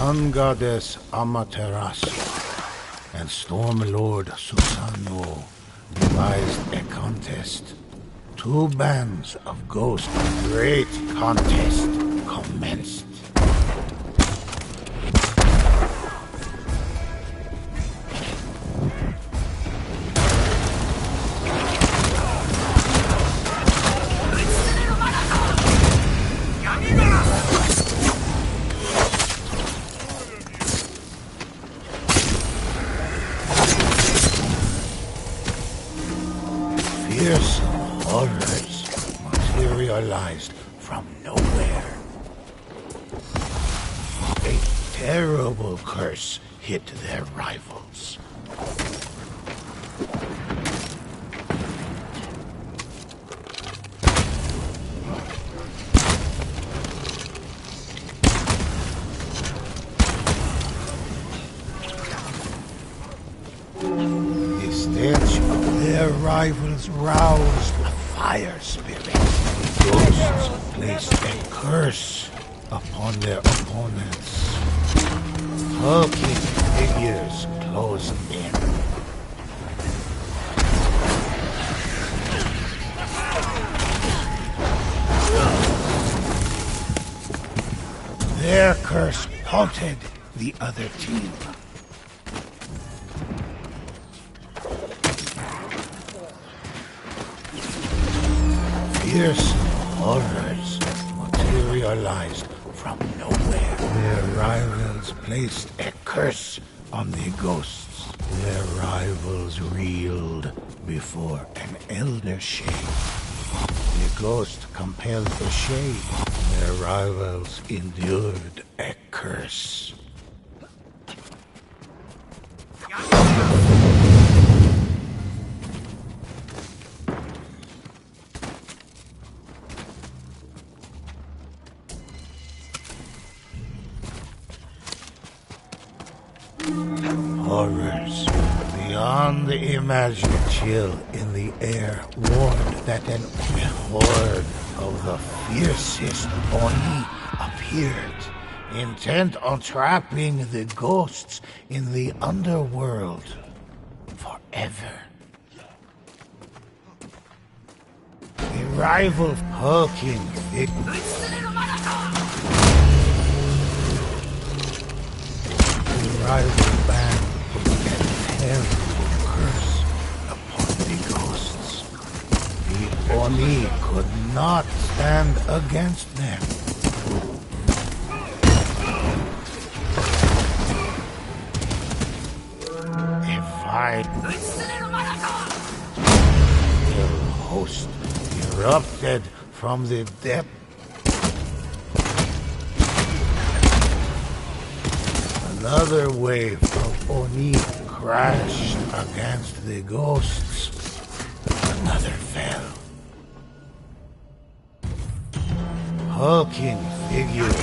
Sun Goddess Amaterasu and Storm Lord Susanoo devised a contest. Two bands of ghosts. Great contest commenced. Fearsome horrors materialized from nowhere. A terrible curse hit their rivals. The stench of their rivals roused a fire spirit. The ghosts placed a curse upon their opponents. Hulking figures closed in. Their curse haunted the other team. Fearsome horrors materialized from nowhere. Their rivals placed a curse on the ghosts. Their rivals reeled before an elder shade. The ghost compelled the shade. Their rivals endured a curse. Horrors beyond the imagined. Chill in the air warned that an horde of the fiercest Oni appeared, intent on trapping the ghosts in the underworld forever. A rival hulking rival band and terrible curse upon the ghosts. The Oni could not stand against them. A fight. The host erupted from the depth. Another wave of Oni crashed against the ghosts. Another fell. Hulking figures.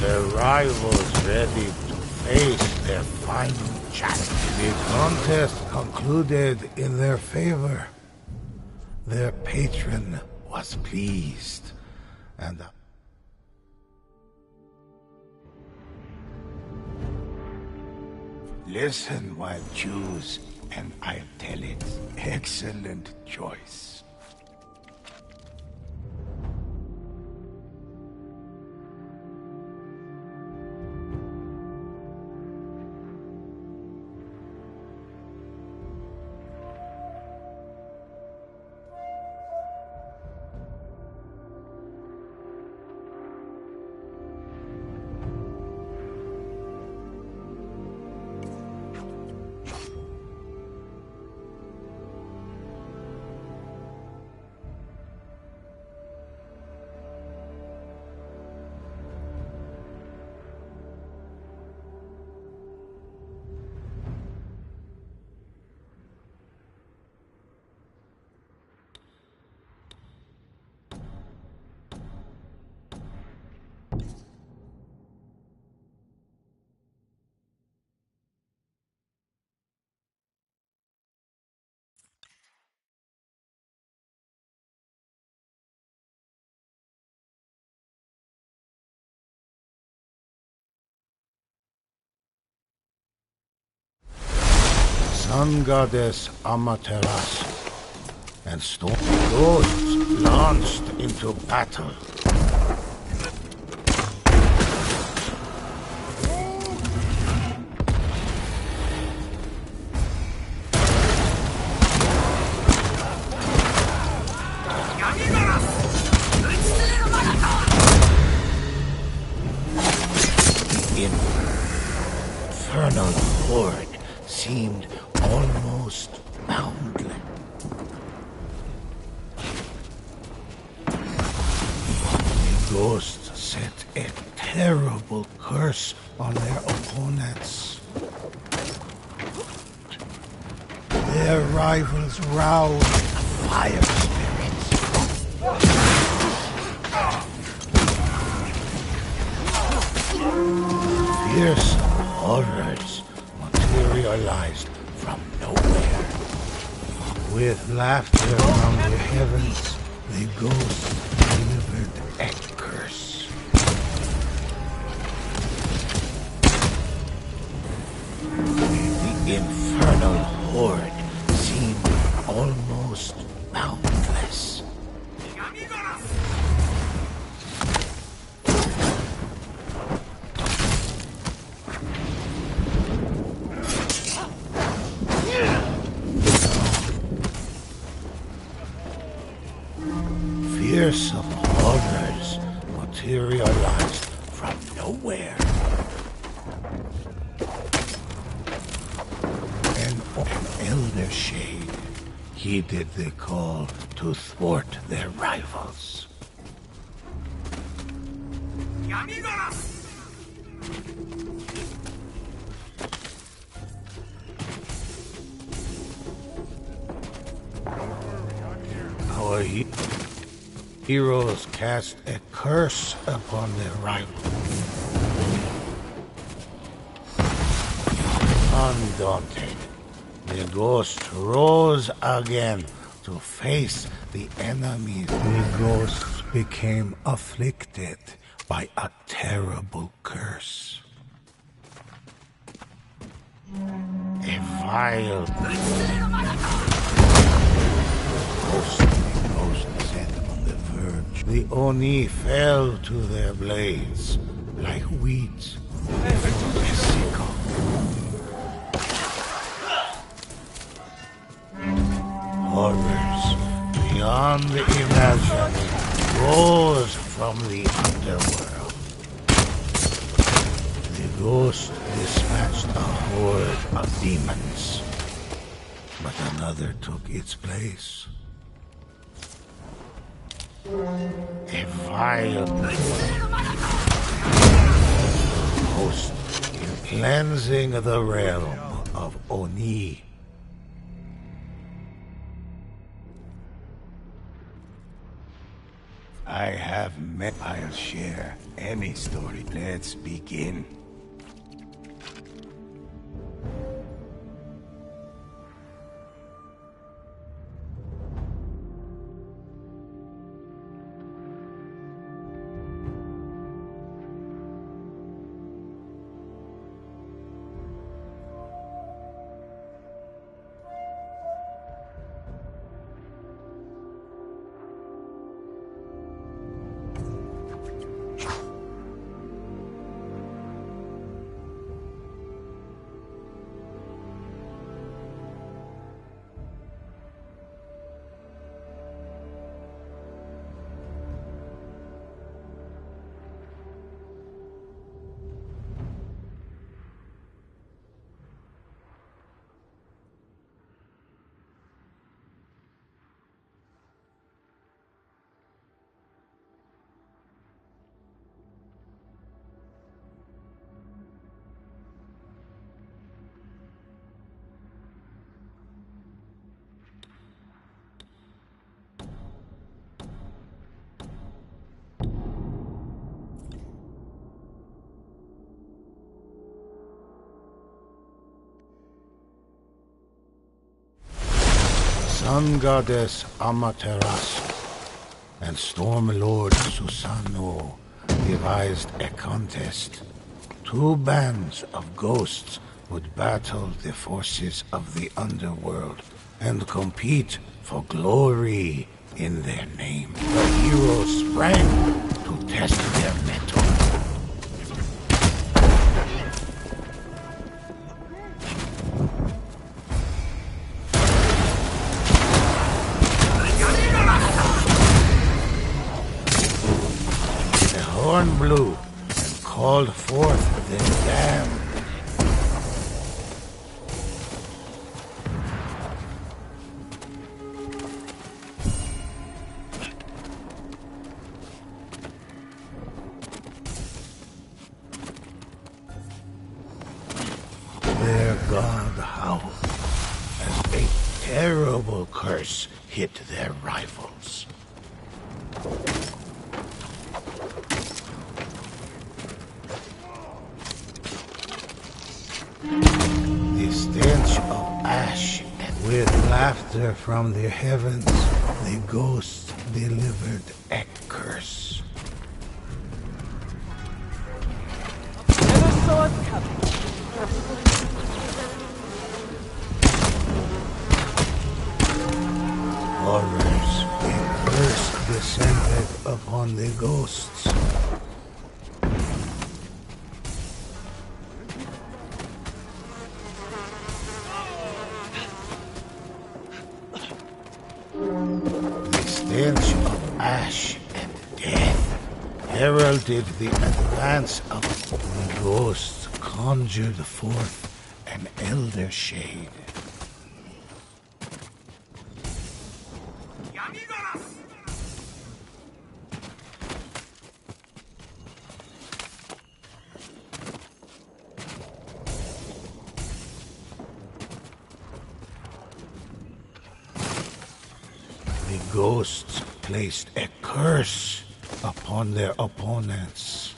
Their rivals ready to face their final challenge. The contest concluded in their favor. Their patron was pleased, and listen while choose, and I'll tell it. Excellent choice. Sun goddess Amaterasu and storm ghosts launched into battle. The infernal horde seemed almost boundless. The ghosts set a terrible curse on their opponents. Their rivals roused fire spirits. Fierce horrors materialized from nowhere. With laughter from the heavens, the ghost delivered a curse. The infernal horde seemed almost boundless. Fearsome horrors materialized from nowhere. An elder shade heeded the call to thwart their rivals. Our heroes cast a curse upon their rivals. Undaunted, the ghost rose again to face the enemy. The ghosts became afflicted by a terrible curse. A vile ghost set on the verge. The Oni fell to their blades like wheat before a sickle. Horrors beyond imagining rose from the underworld. The ghost dispatched a horde of demons, but another took its place. A vile host cleansing the realm of Oni. I have met. I'll share any story. Let's begin. Sun goddess Amaterasu and Storm Lord Susanoo devised a contest. Two bands of ghosts would battle the forces of the underworld and compete for glory in their name. The heroes sprang to test their mettle. The horn blew and called forth the damned. Their god howled as a terrible curse hit their rivals. The stench of ash, and with laughter from the heavens, the ghosts delivered a curse. Never saw it coming. Horrors, a curse descended upon the ghosts. The stench of ash and death heralded the advance of the ghosts, conjured forth an elder shade. The ghosts placed a curse upon their opponents.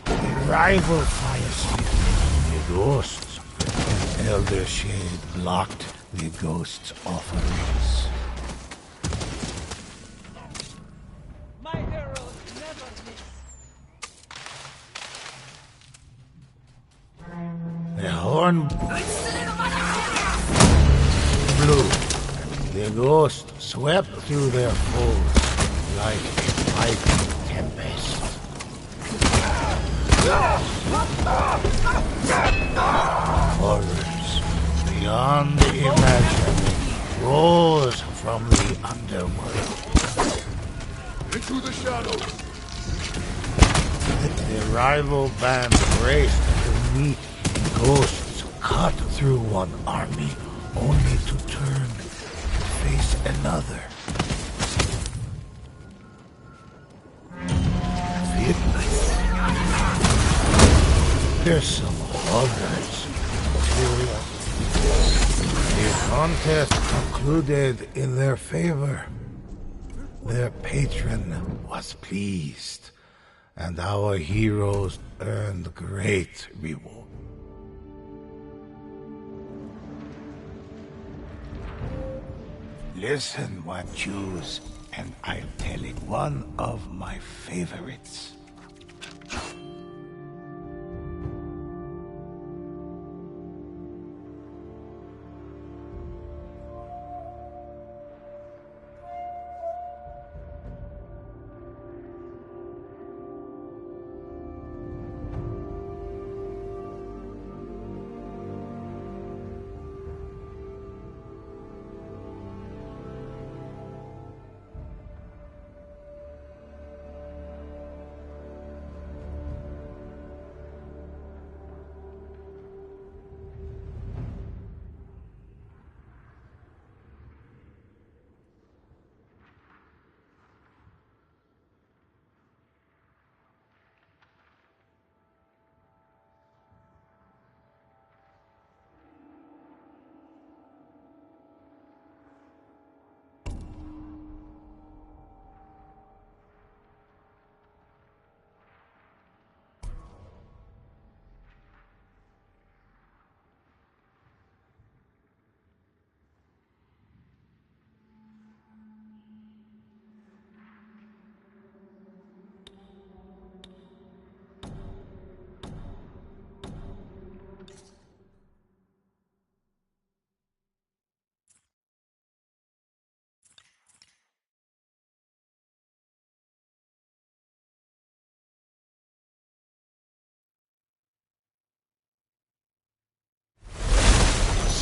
The rival firesmith, the ghosts, an elder shade blocked the ghosts' offerings. My arrows never miss. The horn blew. The ghost swept through their foes like a mighty tempest. Horrors beyond imagining rose from the underworld. Into the shadows! The rival band raced to meet. Ghosts cut through one army only to turn face another. Fearsome horrors. The contest concluded in their favor. Their patron was pleased, and our heroes earned great reward. Listen, one choose, and I'll tell it one of my favorites.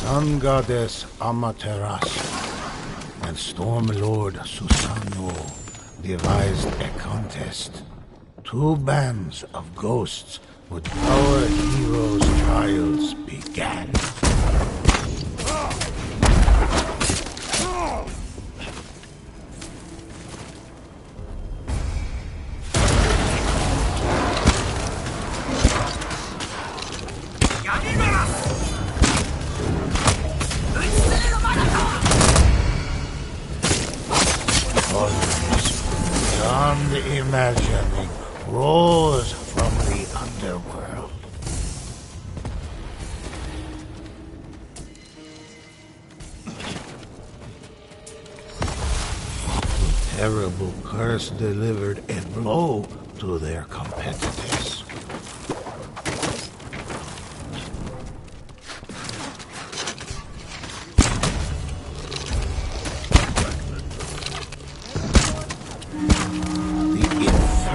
Sun Goddess Amaterasu and Storm Lord Susanoo devised a contest. Two bands of ghosts would our heroes' trials began. Beyond imagining rose from the underworld. The terrible curse delivered a blow to their competitors.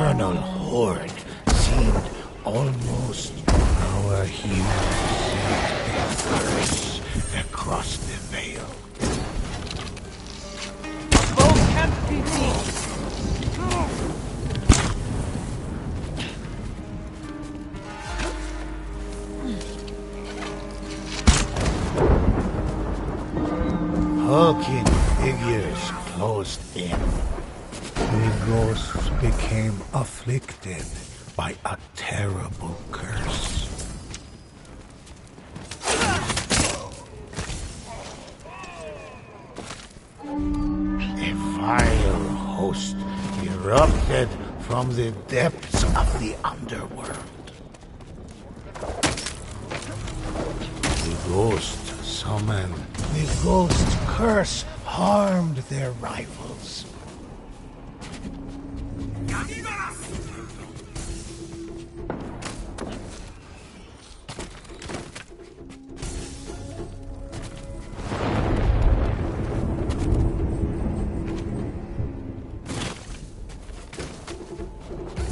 Infernal horde seemed almost our heroes sent a curse across the veil. Both can't be beat. Hulking figures closed in. The ghosts became afflicted by a terrible curse. A vile host erupted from the depths of the underworld. The ghost summoned. The ghost curse harmed their rivals.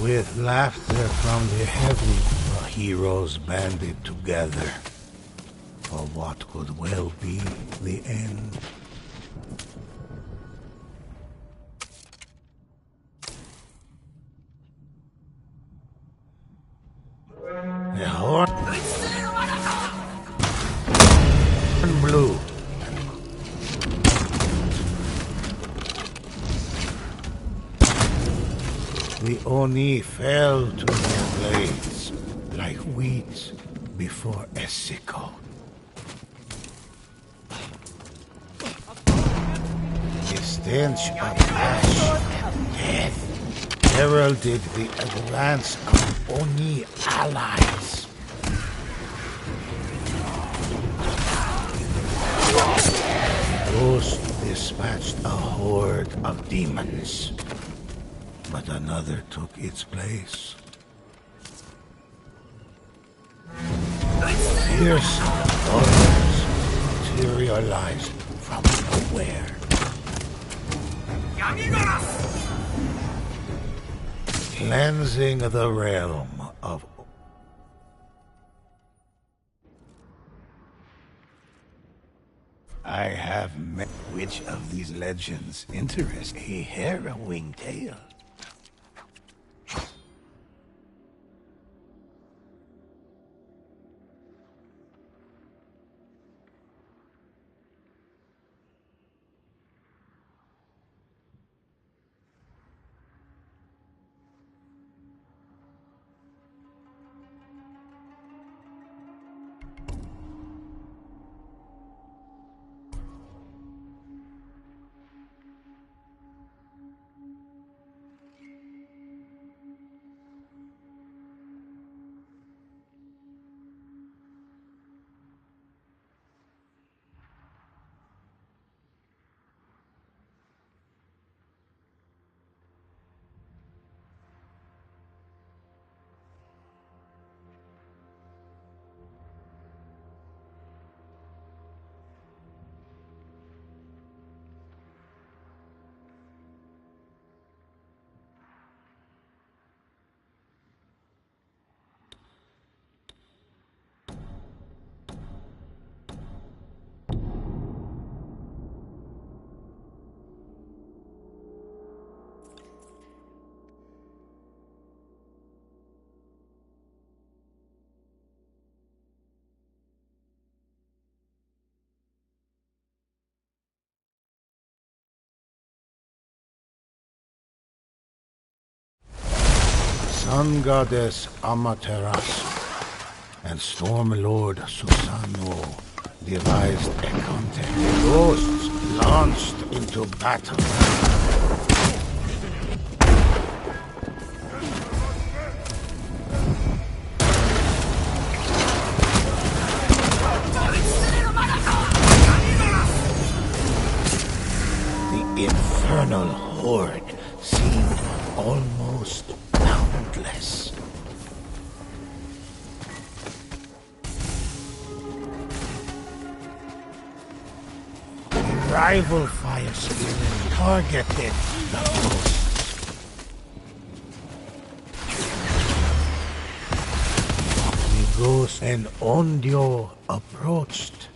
With laughter from the heavens, the heroes banded together for what could well be the end. The horn blew. The Oni fell to their blades like wheat before a sickle. The stench of ash and death heralded the advance of Oni allies. The ghost dispatched a horde of demons. But another took its place. Fierce horrors materialized from nowhere. Cleansing the realm of... I have met which of these legends interest a harrowing tale. Sun Goddess Amaterasu and Storm Lord Susanoo devised a contest. The ghosts launched into battle. The infernal horde seemed almost boundless. Rival fire spirit targeted the ghosts. The ghost and Ondio approached.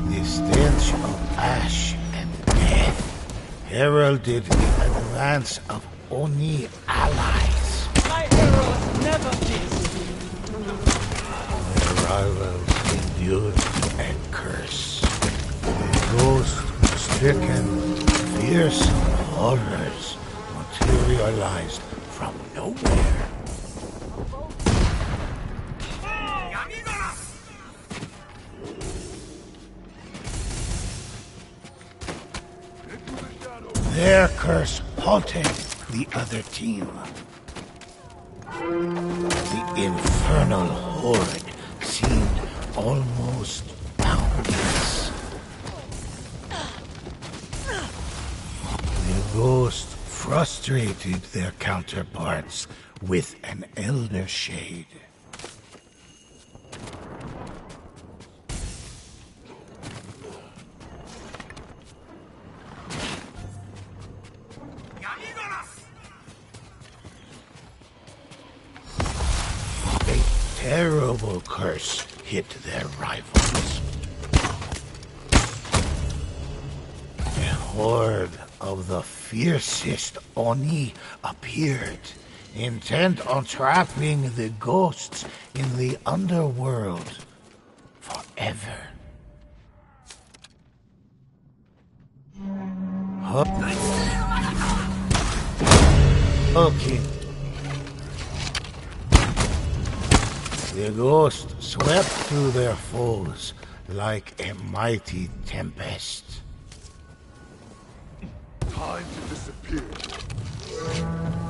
The stench of ash and death heralded the advance of Oni allies. My arrows never miss. The rivals endured a curse. The ghost-stricken, fearsome horrors materialized from nowhere. Their curse halted the other team. The infernal horde seemed almost boundless. The ghost frustrated their counterparts with an elder shade. A terrible curse hit their rivals. A horde of the fiercest Oni appeared, intent on trapping the ghosts in the underworld forever. Okay. The ghost swept through their foes like a mighty tempest. Time to disappear.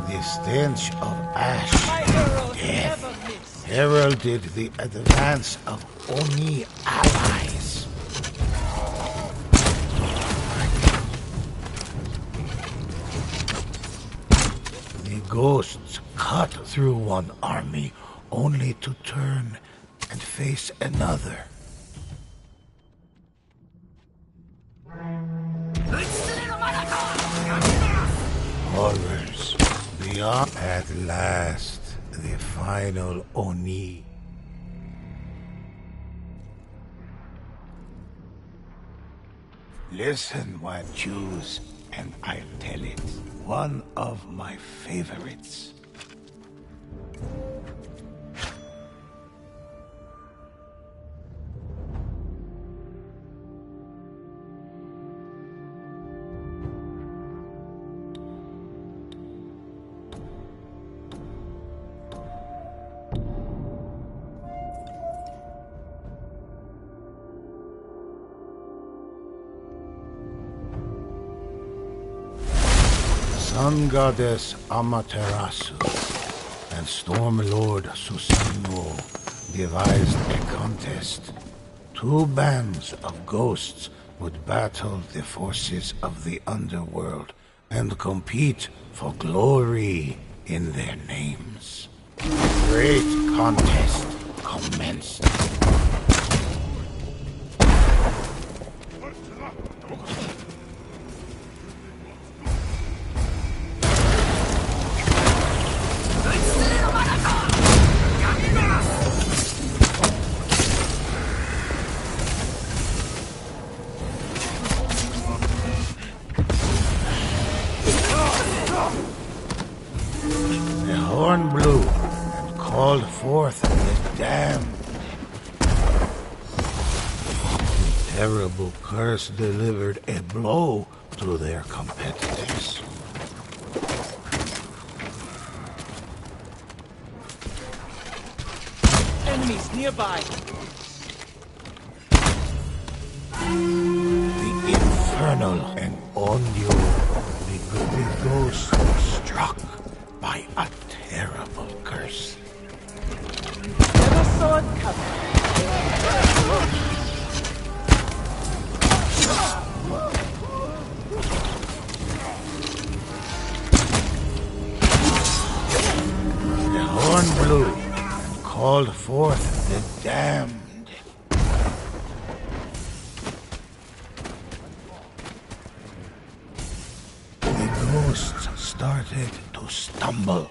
The stench of ash My and arrows death never miss. heralded the advance of Oni allies. The ghosts cut through one army only to turn and face another. Horrors beyond. At last, the final Oni. Listen, one choose, and I'll tell it. One of my favorites. Sun Goddess Amaterasu and Storm Lord Susanoo devised a contest. Two bands of ghosts would battle the forces of the underworld and compete for glory in their names. The great contest commenced. The horn blew and called forth the damned. terrible curse delivered a blow to their competitors. Enemies nearby. The infernal and Onyo, the ghost struck by a terrible curse. Never saw it coming. The horn blew and called forth the damned. The ghosts started to stumble.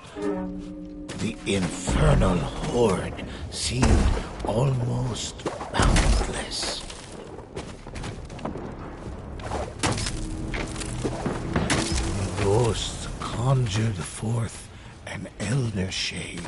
The infernal horde seemed almost boundless. The ghosts conjured forth an elder shade.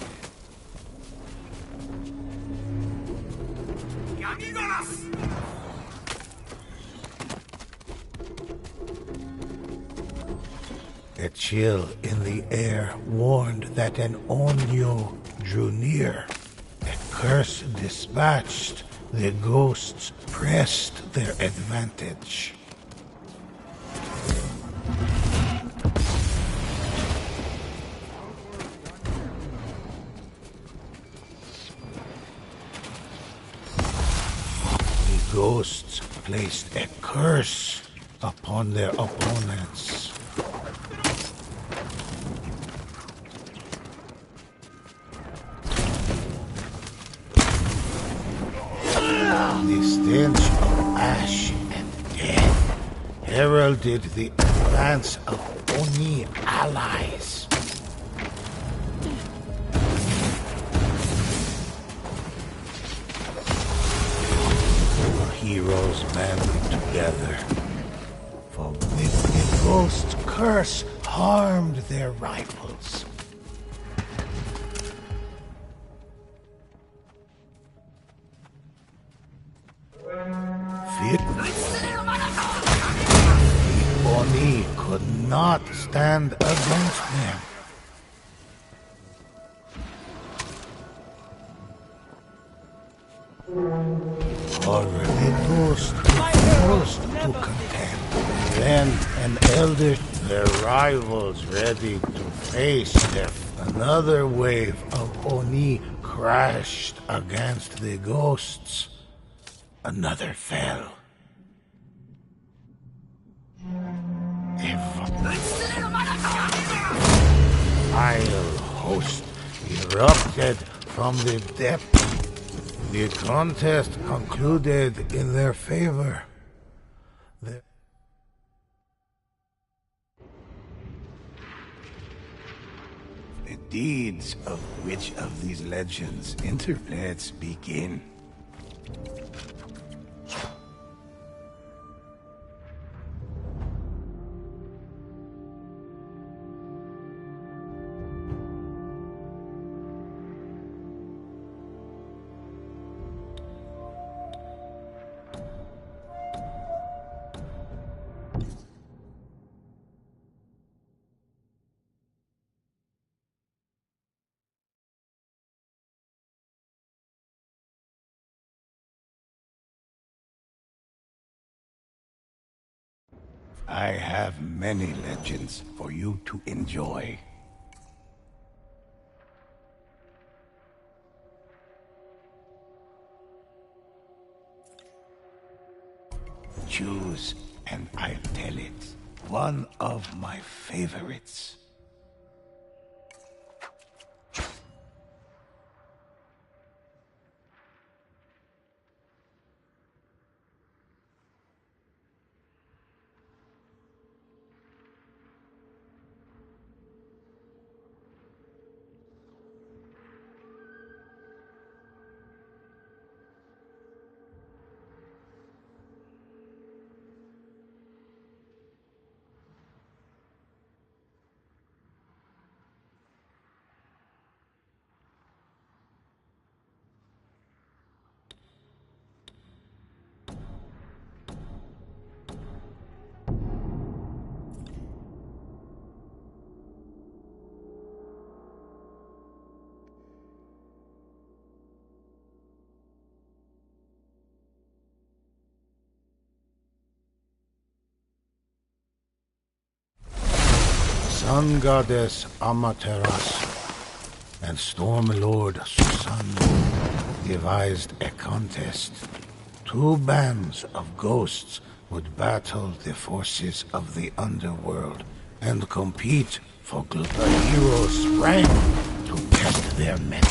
A chill in the air warned that an Onyo drew near. A curse dispatched, the ghosts pressed their advantage. The ghosts placed a curse upon their opponents. The stench of ash and death heralded the advance of Oni allies. The heroes banded together, for the ghost curse harmed their rivals. The Oni could not stand against them. However, the ghost refused to contend. Then an elder, their rivals ready to face death. Another wave of Oni crashed against the ghosts. Another fell. Vile host erupted from the depth. The contest concluded in their favor. The deeds of which of these legends let's begin. I have many legends for you to enjoy. Choose and I'll tell it. One of my favorites. Sun Goddess Amaterasu and Storm Lord Susanoo devised a contest. Two bands of ghosts would battle the forces of the underworld and compete for the heroes sprang to test their mettle.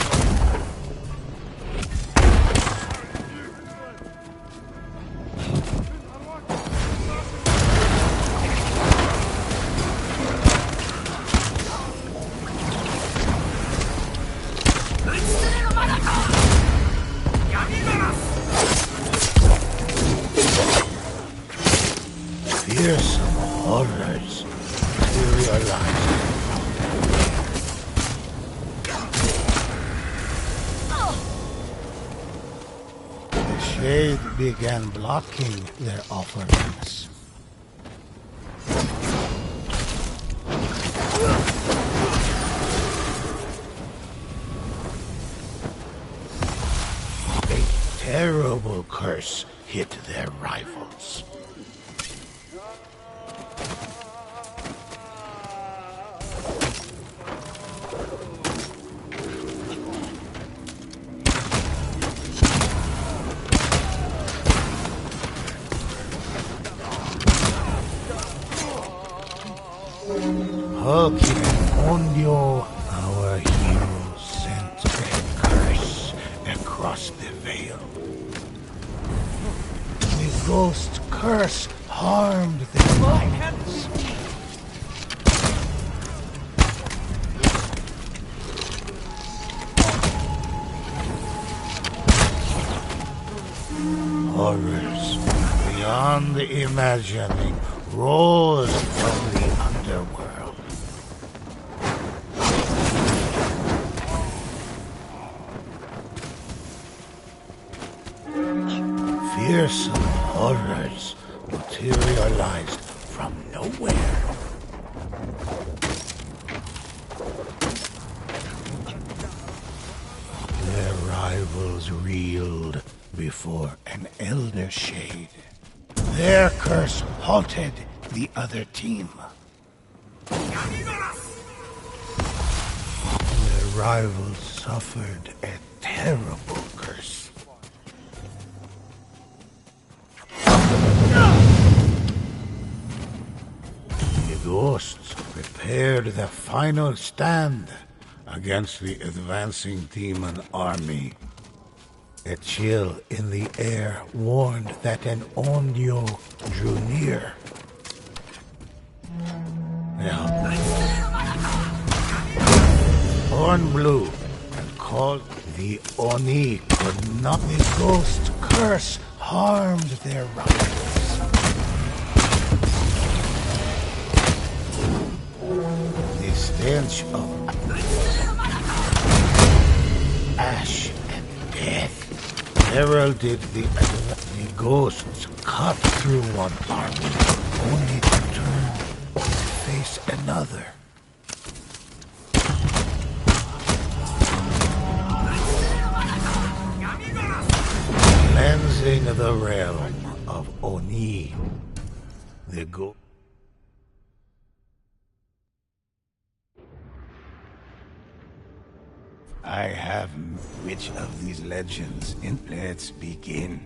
Fearsome horrors materialized. The shade began blocking their offerings. A terrible curse hit their rivals. Hulking Onyo, our hero, sent a curse across the veil. The ghost curse harmed their rivals. Horrors beyond imagining rose from the underworld. Fearsome horrors materialized from nowhere. Their rivals reeled before an elder shade. Their curse halted the other team. Their rivals suffered a terrible curse. The ghosts prepared the final stand against the advancing demon army. A chill in the air warned that an Onyo drew near. Horn blew and called the Oni could not. The ghost curse harmed their rivals. The stench of ash and death heralded the ghosts cut through one army, only to turn to face another. Cleansing the realm of Oni, the ghost. I have which of these legends in let's begin.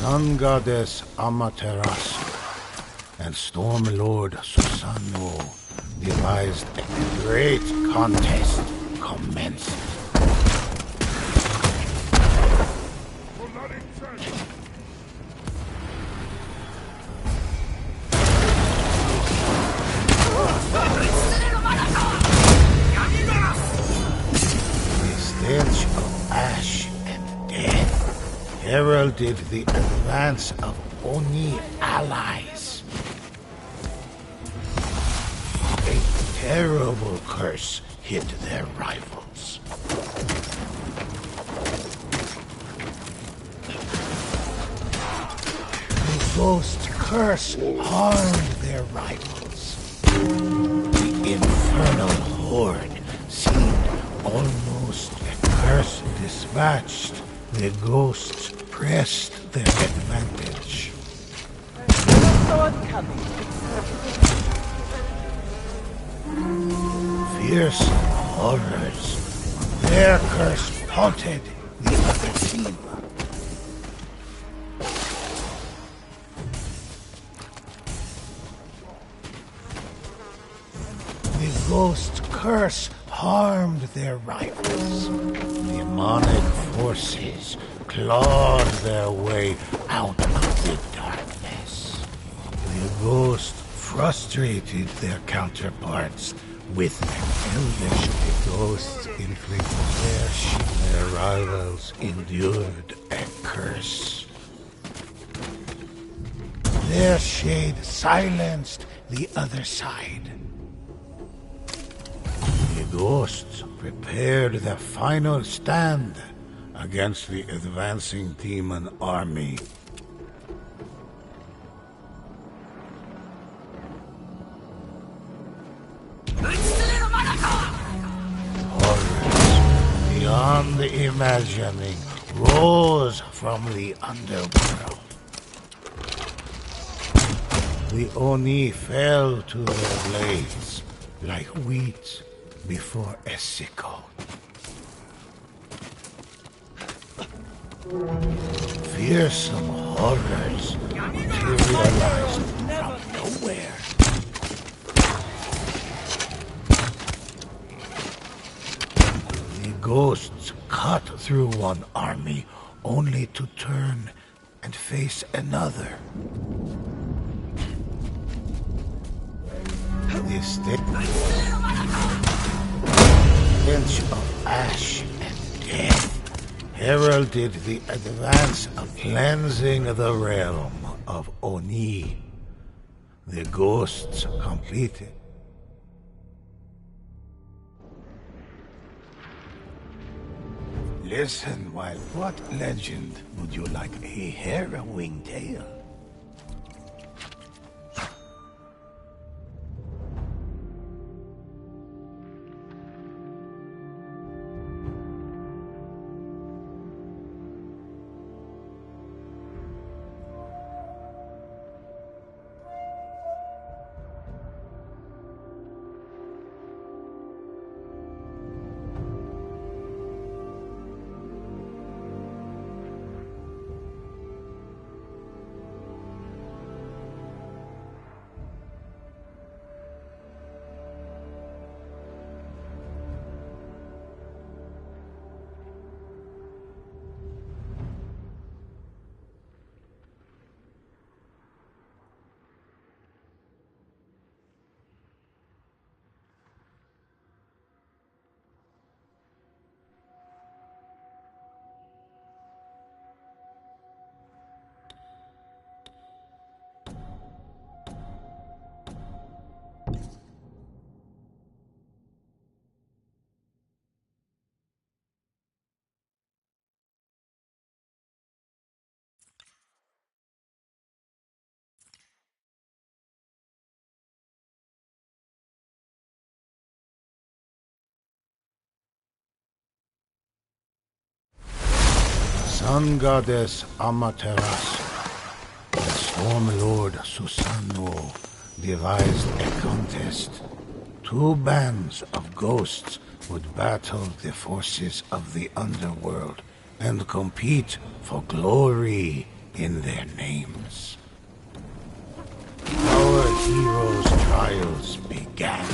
Sun Goddess Amaterasu and Storm Lord Susanoo devised a great contest commenced. The stench of ash and death heralded the advance of Oni allies. A terrible curse hit their rivals. The ghost curse harmed their rivals. The infernal horde seemed almost a curse dispatched. The ghosts pressed their advantage. There's a sword coming. Fierce horrors. Their curse haunted the other team. The ghost curse harmed their rivals. Demonic forces clawed their way out of the darkness. The ghost frustrated their counterparts with an elvish. The ghosts inflicted their rivals endured a curse. Their shade silenced the other side. The ghosts prepared their final stand against the advancing demon army. Horrors beyond imagining rose from the underworld. The Oni fell to their blades like wheat before a sickle. Fearsome horrors materialized from nowhere. The ghosts cut through one army only to turn and face another. The stench of ash and death heralded the advance of cleansing the realm of Oni. The ghosts completed. Listen, Wild, what legend would you like a harrowing tale? Sun Goddess Amaterasu and Storm Lord Susanoo devised a contest. Two bands of ghosts would battle the forces of the underworld and compete for glory in their names. Our heroes' trials began.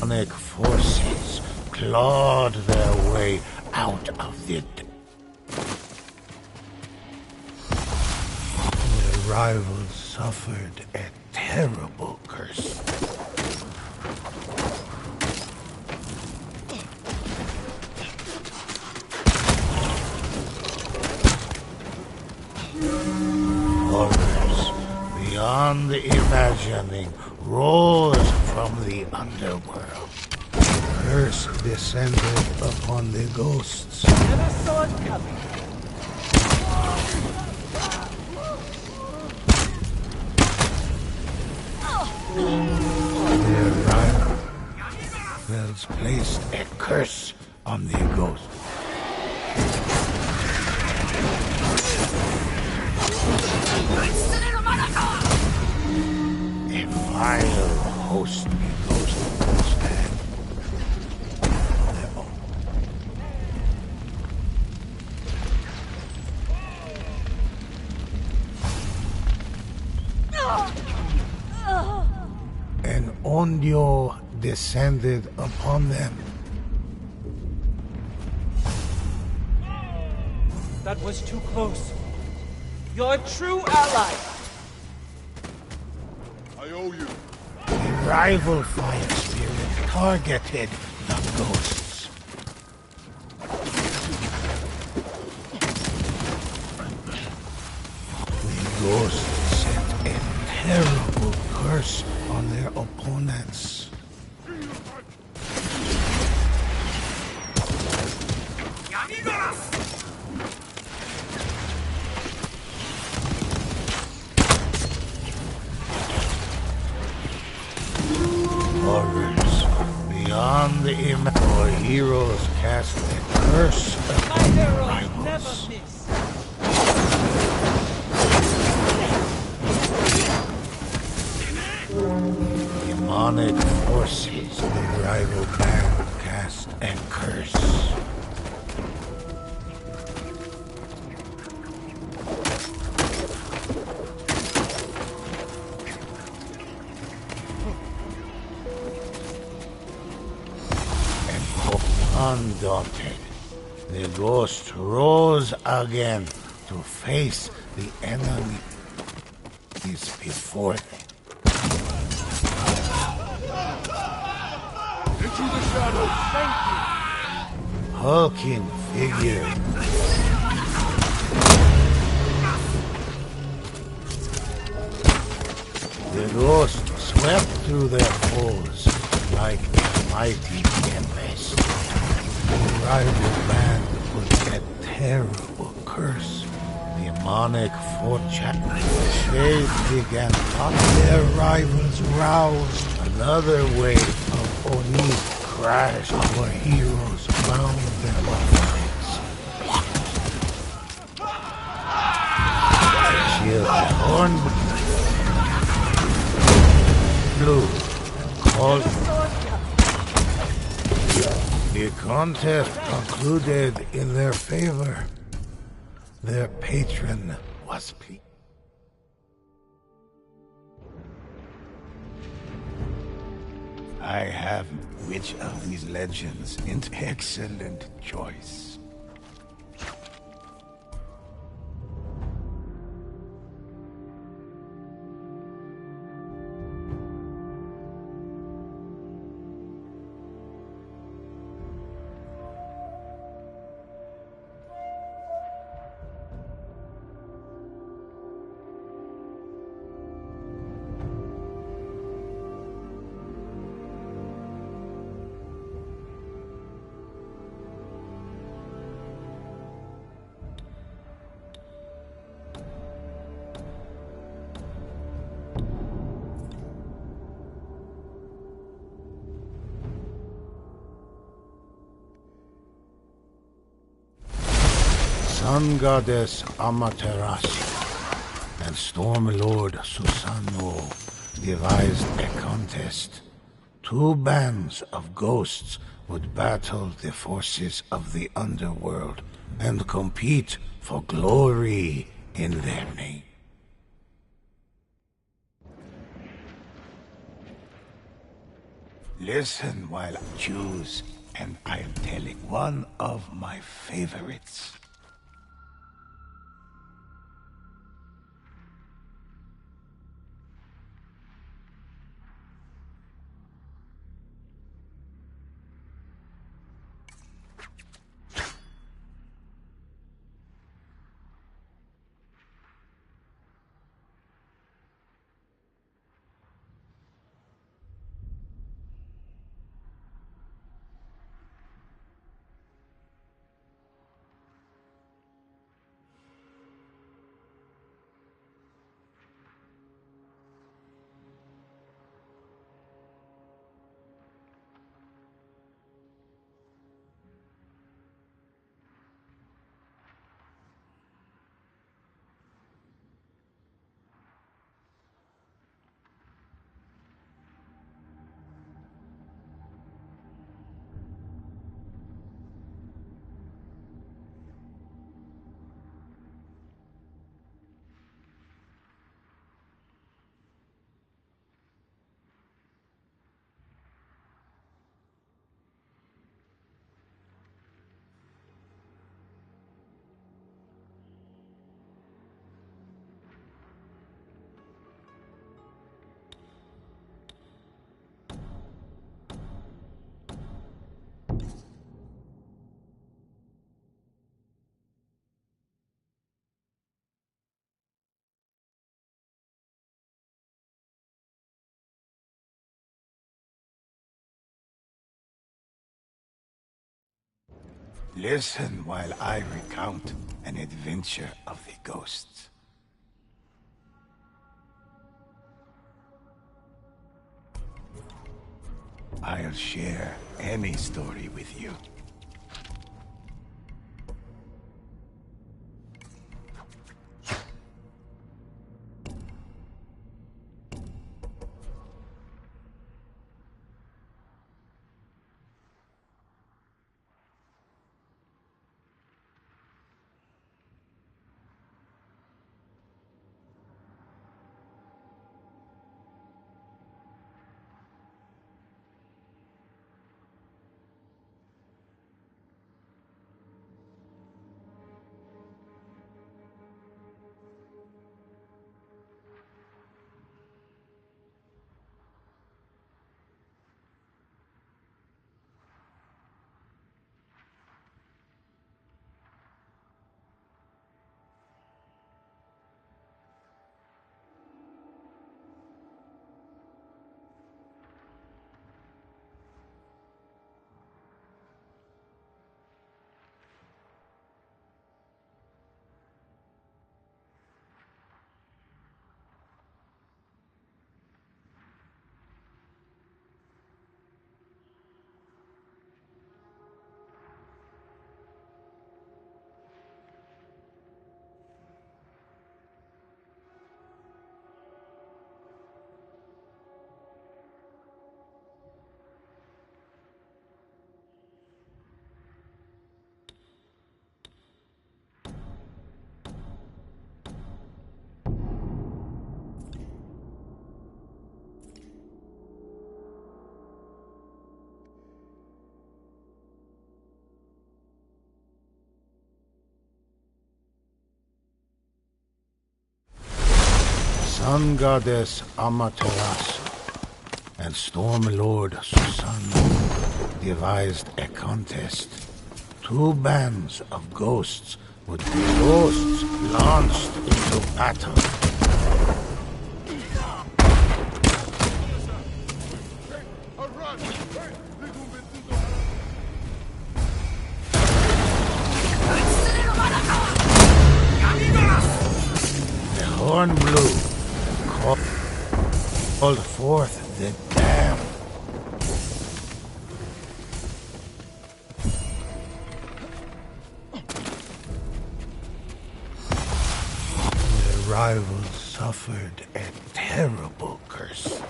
Demonic forces clawed their way out of the... Their rivals suffered a terrible curse. Horrors beyond imagining rose from the underworld. Curse descended upon the ghosts. Never saw it coming. Their rivals placed a curse on the ghosts. A vile host ghost stand. An ondio descended upon them. That was too close. You're a true ally. I owe you. A rival fire spirit targeted the ghosts. The ghosts set a terrible curse on their opponents. Horrors beyond the image. Our heroes cast a curse My upon their heroes never rivals. miss. Demonic forces, the rival band cast a curse. Undaunted, the ghost rose again to face the enemy before them. Into the shadows. Thank Hulking figure. The ghost swept through their foes like a mighty tempest. The rival band put a terrible curse. Demonic fortune. They began on their rivals roused. Another wave of Oni crashed. Our heroes found their offerings. Shield horn blue. Called the contest concluded in their favor. Their patron was pleased. I have which of these legends? An excellent choice. Sun Goddess Amaterasu and Storm Lord Susanoo devised a contest. Two bands of ghosts would battle the forces of the underworld and compete for glory in their name. Listen while I choose, and I am telling one of my favorites. Listen while I recount an adventure of the ghosts. I'll share any story with you. Sun Goddess Amaterasu and Storm Lord Susanoo devised a contest. Two bands of ghosts would be launched into battle. The horn blew, called forth the damned. rivals suffered a terrible curse.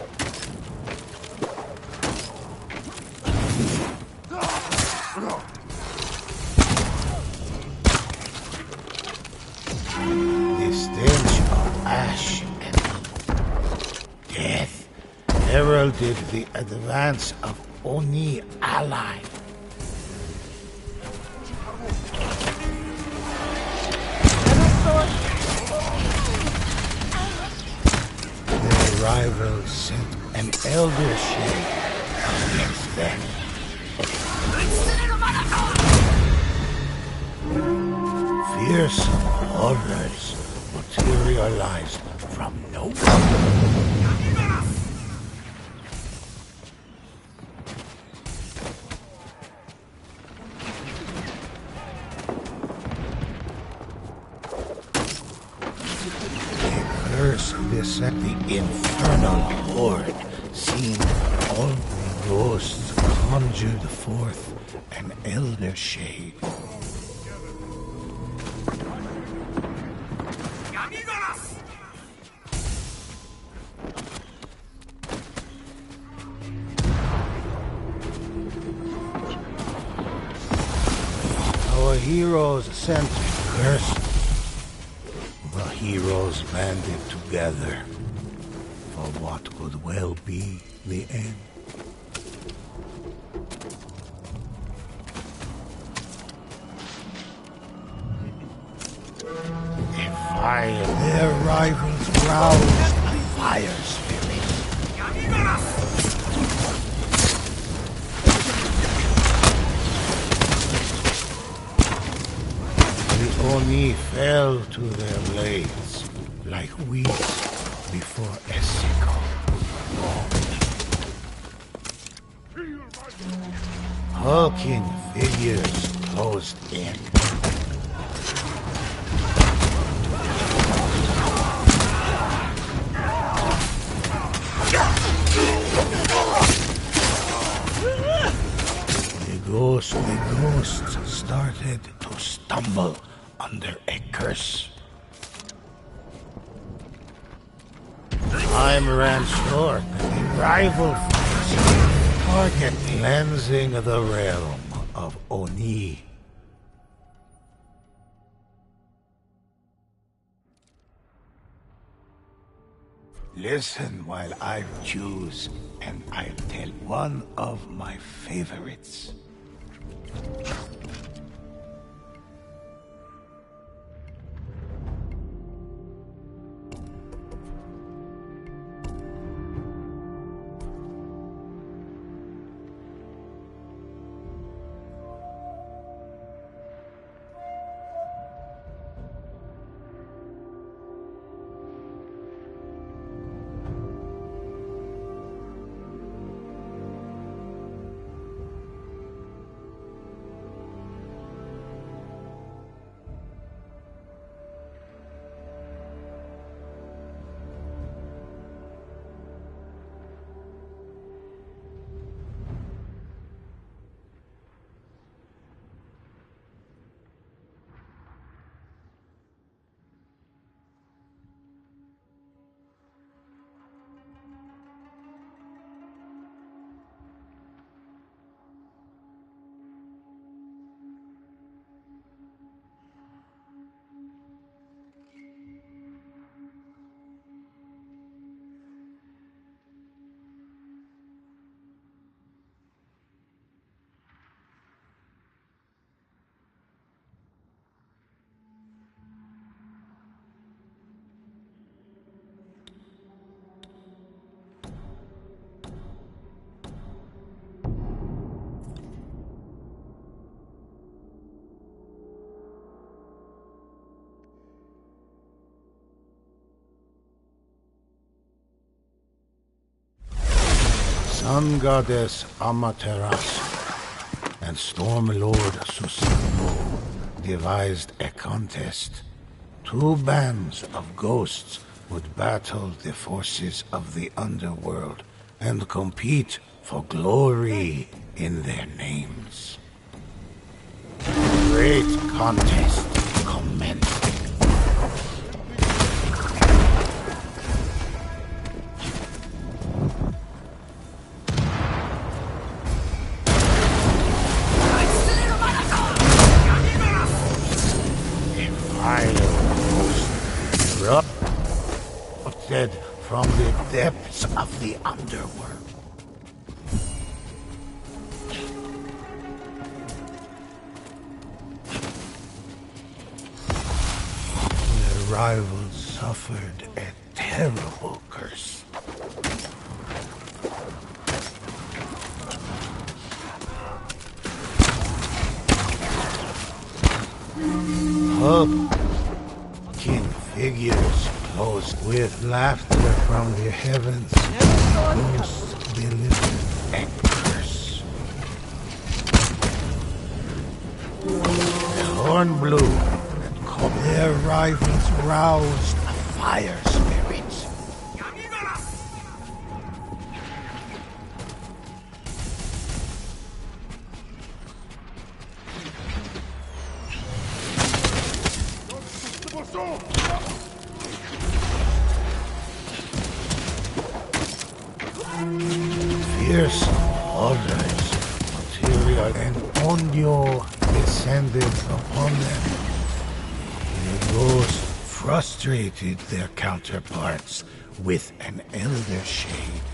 The stench of ash and death heralded the advance of Oni ally. Their rivals sent an elder shade against them. Fearsome horrors materialized from nowhere. Curse beset the infernal horde, seeing all the ghosts conjured forth an elder shade. Our heroes sent curse. The heroes banded together for what could well be the end. Their rivals roused the fire spirit. The Oni fell to their blades like weeds before a sickle. Hulking figures closed in. The ghosts started to stumble under a curse. Time ran short, and the rival forces target cleansing the realm of Oni. Listen while I choose, and I'll tell one of my favorites. Sun Goddess Amaterasu and Storm Lord Tsushima devised a contest. Two bands of ghosts would battle the forces of the underworld and compete for glory in their names. The great contest commenced. vile host erupted from the depths of the underworld. Their rivals suffered a terrible curse. Hulking figures closed with laughter from the heavens. Ghosts delivered a curse. The horn blew and called their rivals roused a fire spirit. Fierce horrors, material and onyo descended upon them. The ghost frustrated their counterparts with an elder shade.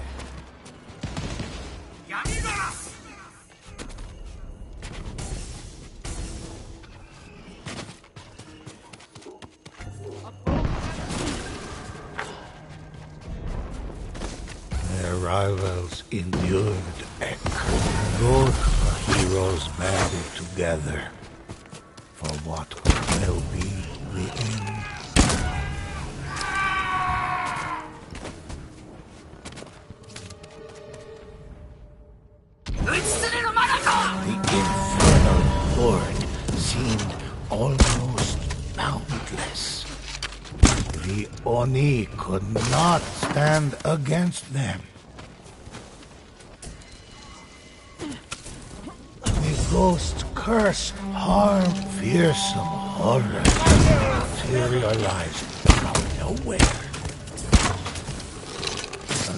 Their rivals endured a curse. Both heroes banded together for what could well be the end. The infernal horde seemed almost boundless. The Oni could not stand against them. The ghost curse harmed fearsome horrors materialized from nowhere.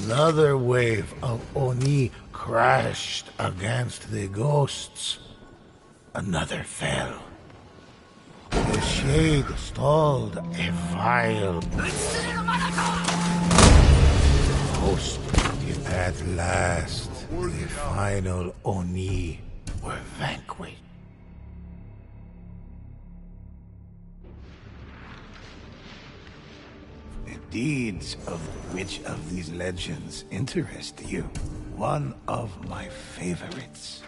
Another wave of Oni crashed against the ghosts. Another fell. The shade stalled a vile host. At last, the final Oni were vanquished. The deeds of which of these legends interest you? One of my favorites.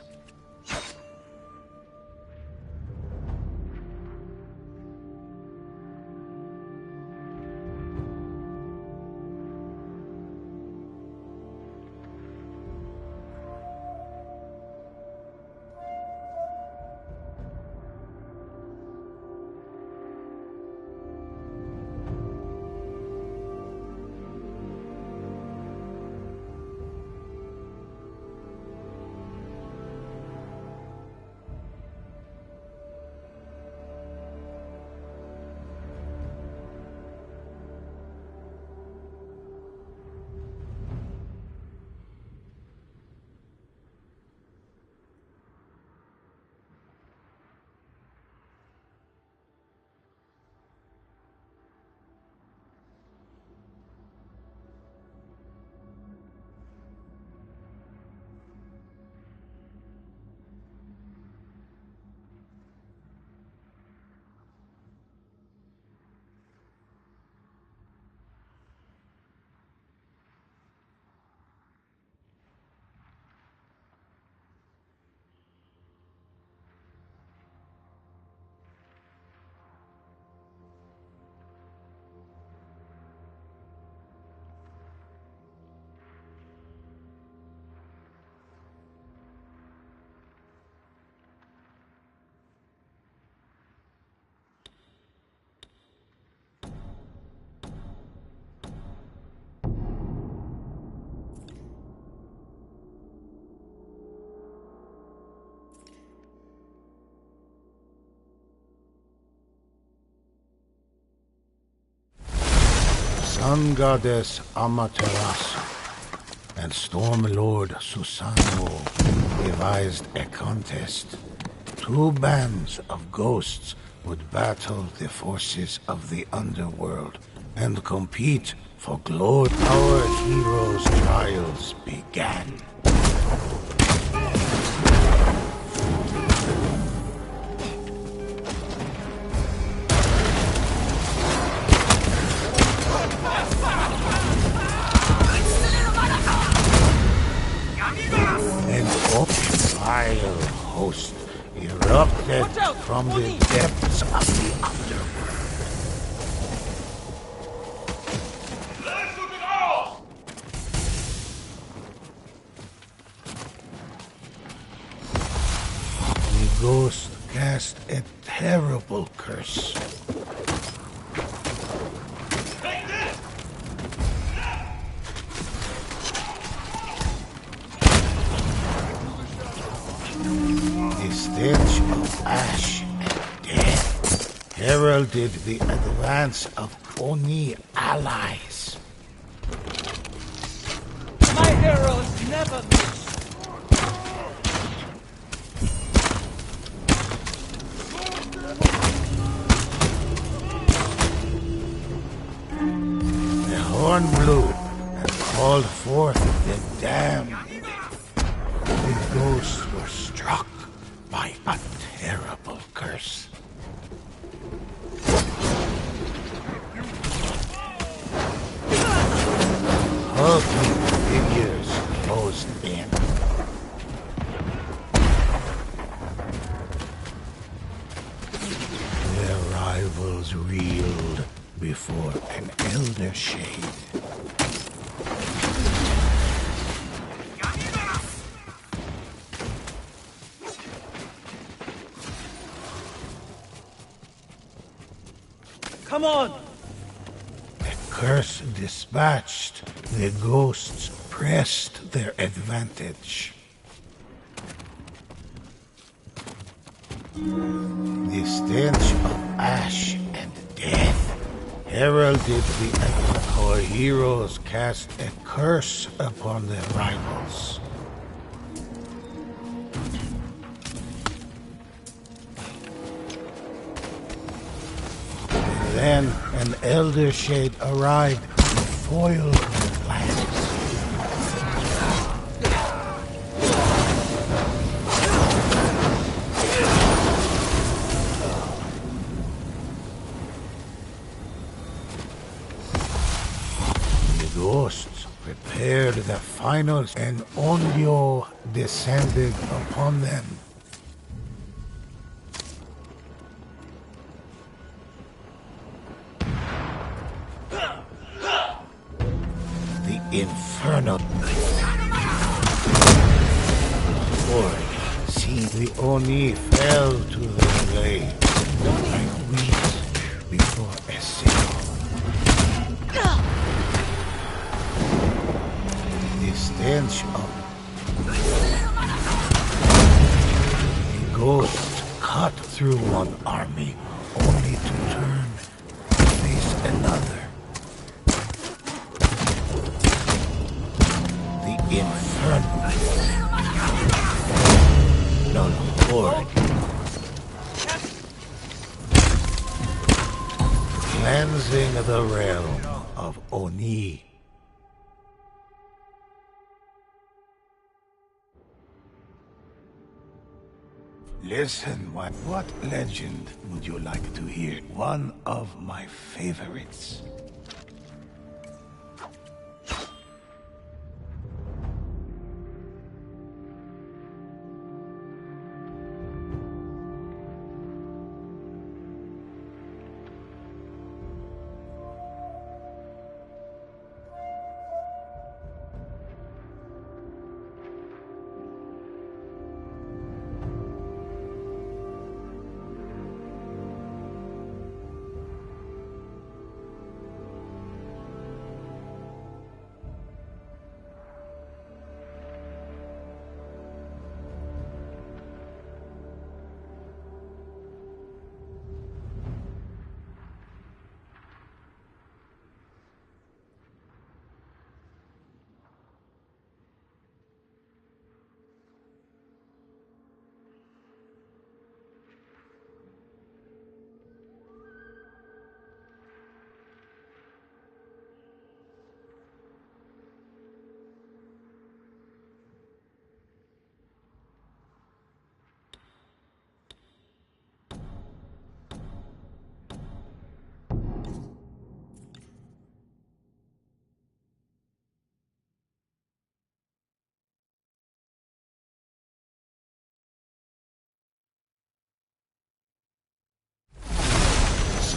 Sun Goddess Amaterasu and Storm Lord Susanoo devised a contest. Two bands of ghosts would battle the forces of the underworld and compete for glory. Our heroes' trials began. An vile host erupted Watch out! from the Oni! depths of the underworld. The ghost cast a terrible curse. The stench of ash and death heralded the advance of Oni allies. My arrows never miss. The horn blew and called forth the damned. The ghosts were struck by a terrible curse. Hulking figures closed in. Their rivals reeled before an elder shade. Come on! The curse dispatched, the ghosts pressed their advantage. The stench of ash and death heralded our heroes cast a curse upon their rivals. Then an elder shade arrived to foil their plans. The ghosts prepared the finals, and Onryo descended upon them. Inferno. Lord, see the Oni fell to the blade like wheat before a sickle. The stench of the ghost cut through one army only to turn to face another. Inferno. No, Lord. Cleansing the realm of Oni. Listen, what legend would you like to hear? One of my favorites.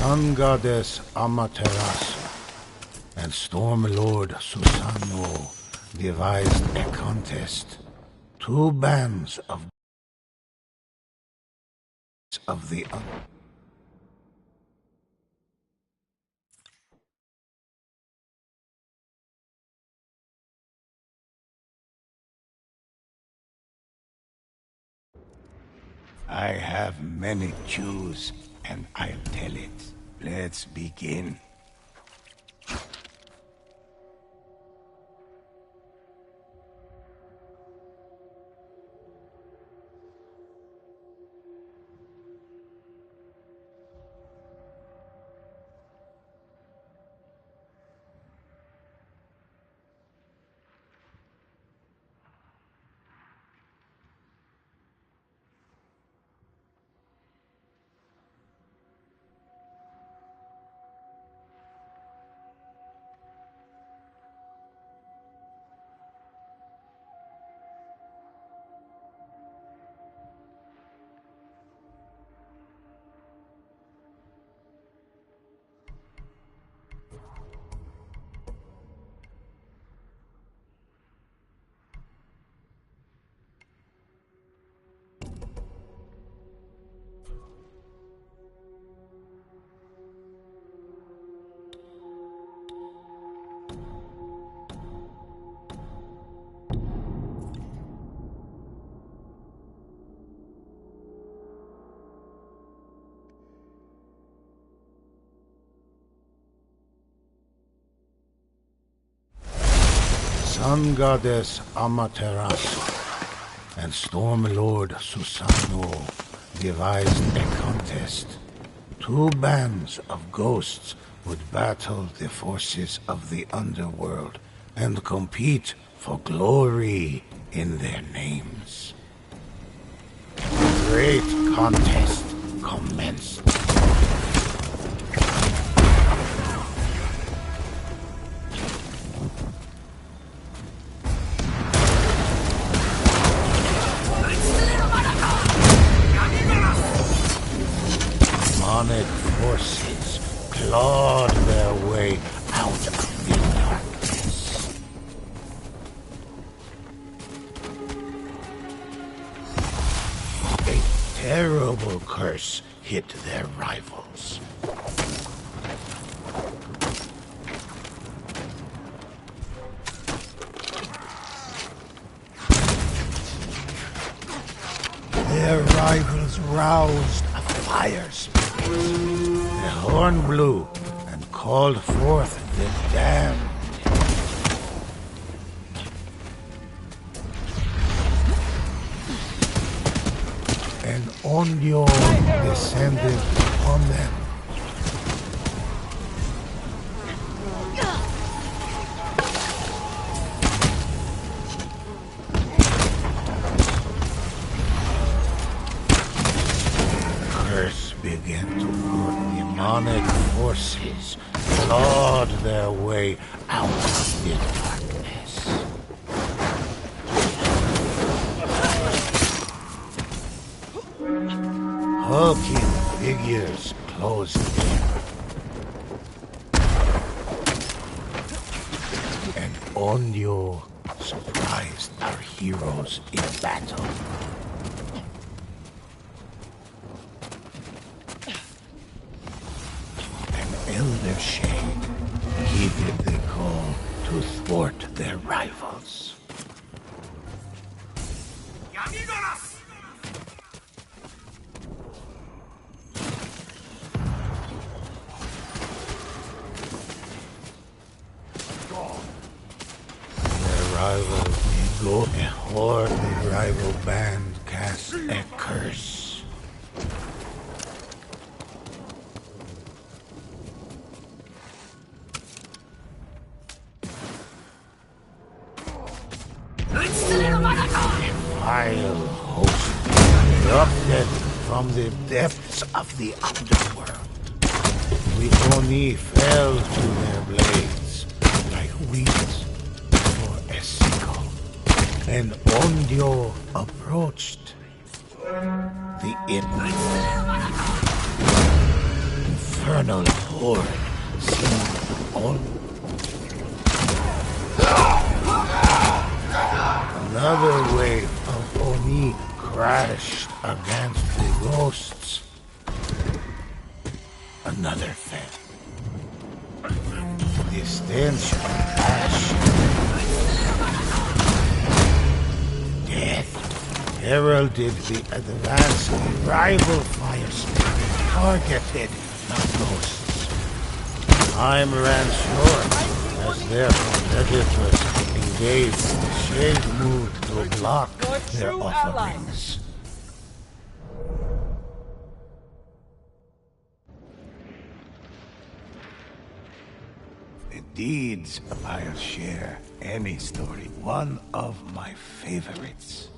Sun Goddess Amaterasu and Storm Lord Susanoo devised a contest. Two bands of the I have many Jews, and I'll tell it. Let's begin. Sun Goddess Amaterasu and Storm Lord Susanoo devised a contest. Two bands of ghosts would battle the forces of the underworld and compete for glory in their names. The great contest commenced. Demonic forces clawed their way out of the darkness. A terrible curse hit their rivals. Their rivals roused a fire spirit. The horn blew and called forth the damned. And Ondio descended upon them. Began to pour. Demonic forces clawed their way out of the darkness. Hulking figures closed in. And Ondio surprised our heroes in battle. Elder Shade heeded the call to thwart their rivals. Their rival Ego, a horde, the rival band cast a curse. Vile host erupted from the depths of the underworld. We only fell to their blades like wheat before a sickle. And Ondio approached the infernal infernal horde seemed all. Another wave of Oni crashed against the ghosts. Another fell. The stench of ash. Death heralded the advance. The rival fire spirit targeted the ghosts. Time ran short as their competitors engaged. Shade moved to block their true offerings. The deeds I'll share any story. One of my favorites.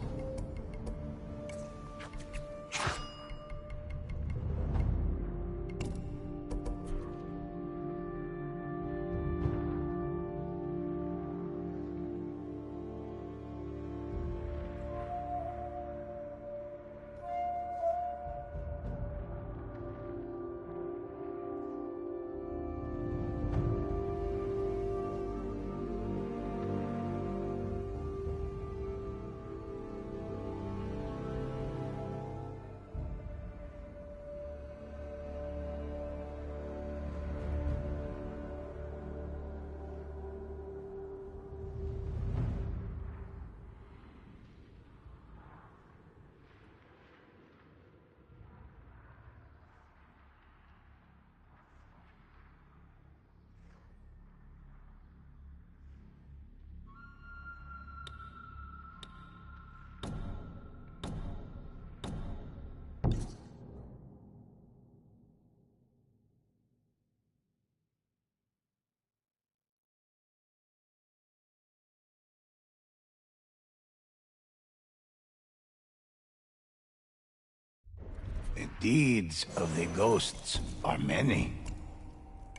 The deeds of the ghosts are many.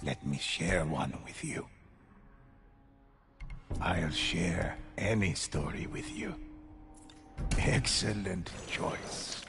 Let me share one with you. I'll share any story with you. Excellent choice.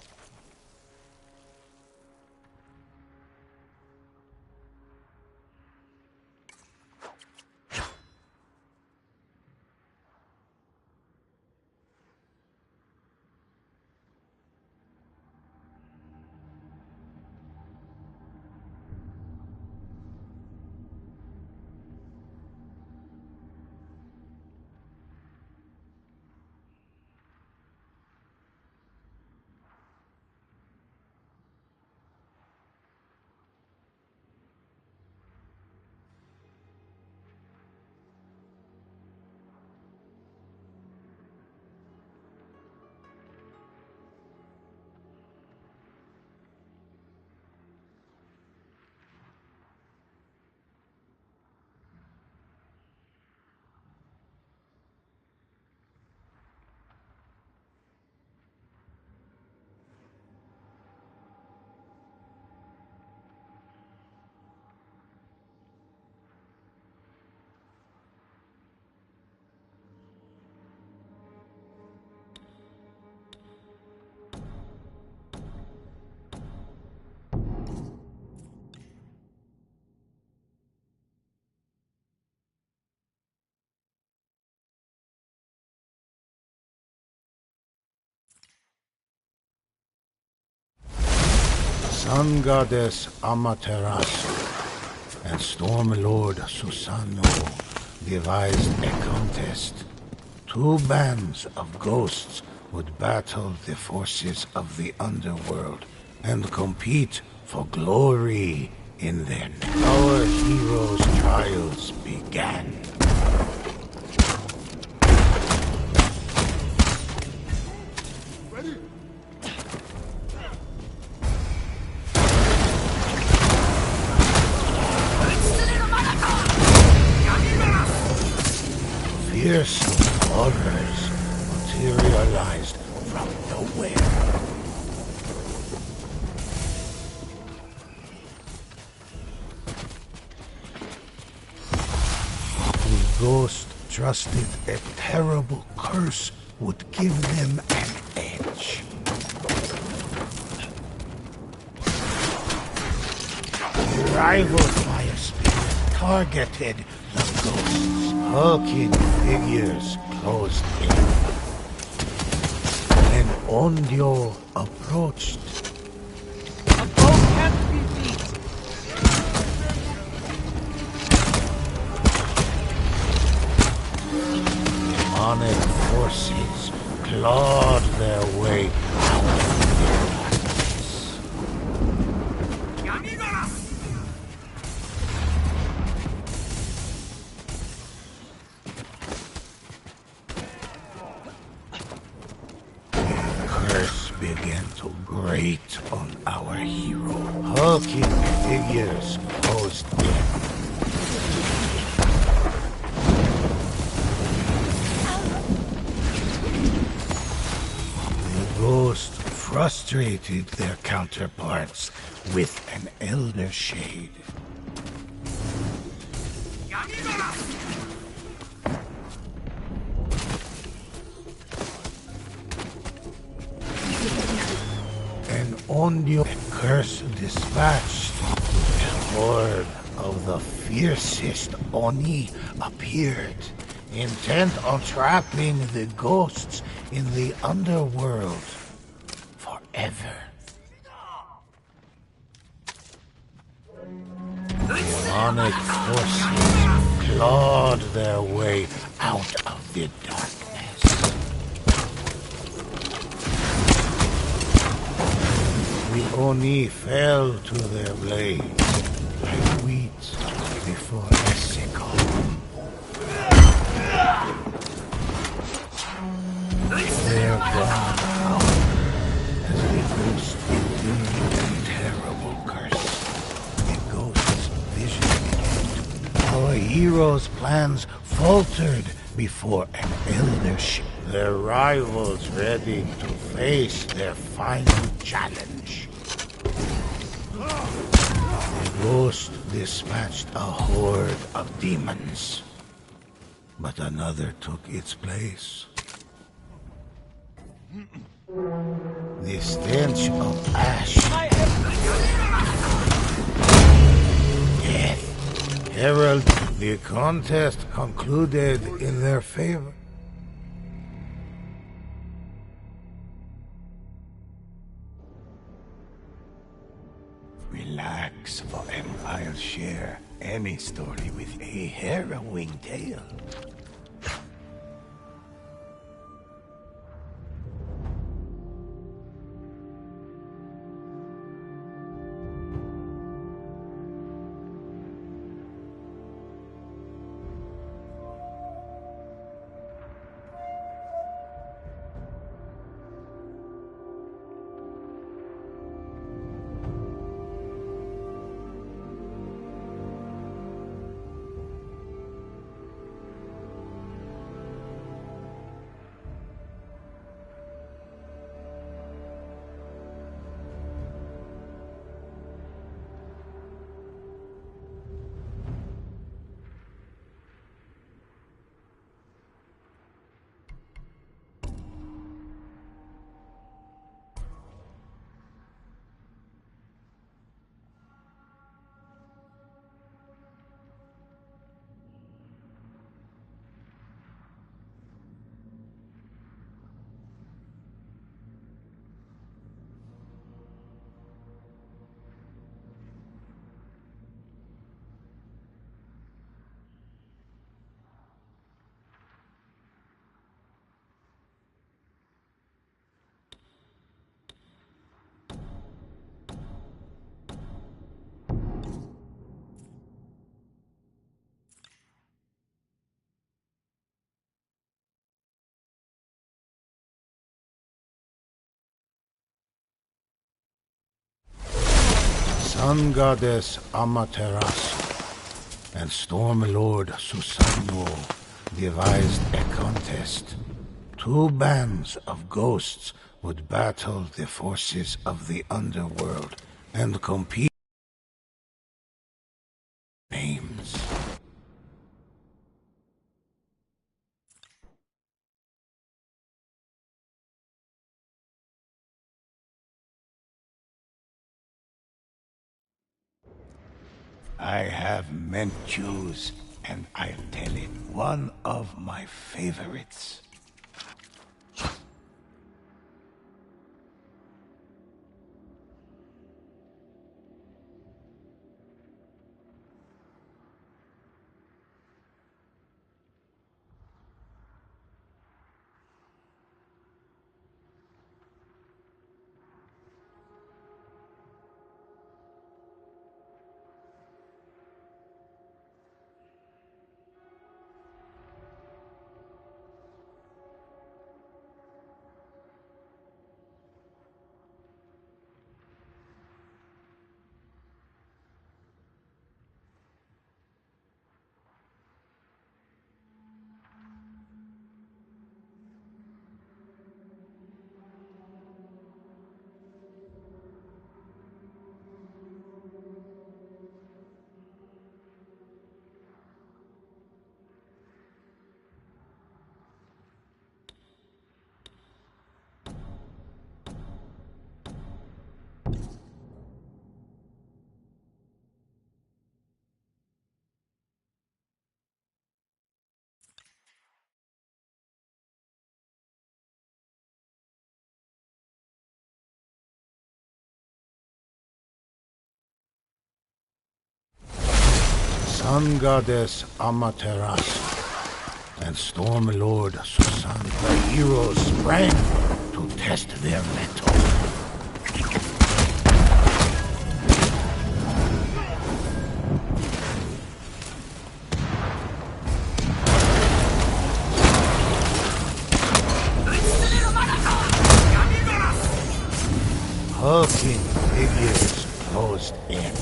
Sun Goddess Amaterasu and Storm Lord Susanoo devised a contest. Two bands of ghosts would battle the forces of the underworld and compete for glory in their Our heroes' trials began. Fearsome horrors materialized from nowhere. The ghost trusted a terrible curse would give them an edge. rival fire spirit targeted the ghosts. Hulking figures closed in. When Ondio approached, A foe can't be beat. demonic forces clawed their way out of the darkness. A curse began to grate on our hero. Hulking figures closed in. The ghost frustrated their counterparts with an elder shade. An Ondio curse dispatched, a horde of the fiercest Oni appeared, intent on trapping the ghosts in the underworld forever. Demonic forces clawed their way out of the darkness. The Oni fell to their blades like wheat before a sickle. Their god howled as the ghost endured a terrible curse. The ghost's vision began. Our heroes' plans faltered before an eldership. Their rivals ready to face their final challenge. The ghost dispatched a horde of demons, but another took its place. The stench of ash, death, herald the contest concluded in their favor. Relax, for I'll share any story with a harrowing tale. Sun Goddess Amaterasu and Storm Lord Susanoo devised a contest. Two bands of ghosts would battle the forces of the underworld and compete names. I have Menchus, and I'll tell it one of my favorites. Sun Goddess Amaterasu and Storm Lord Susan, the heroes sprang to test their mettle. Hulking figures closed in.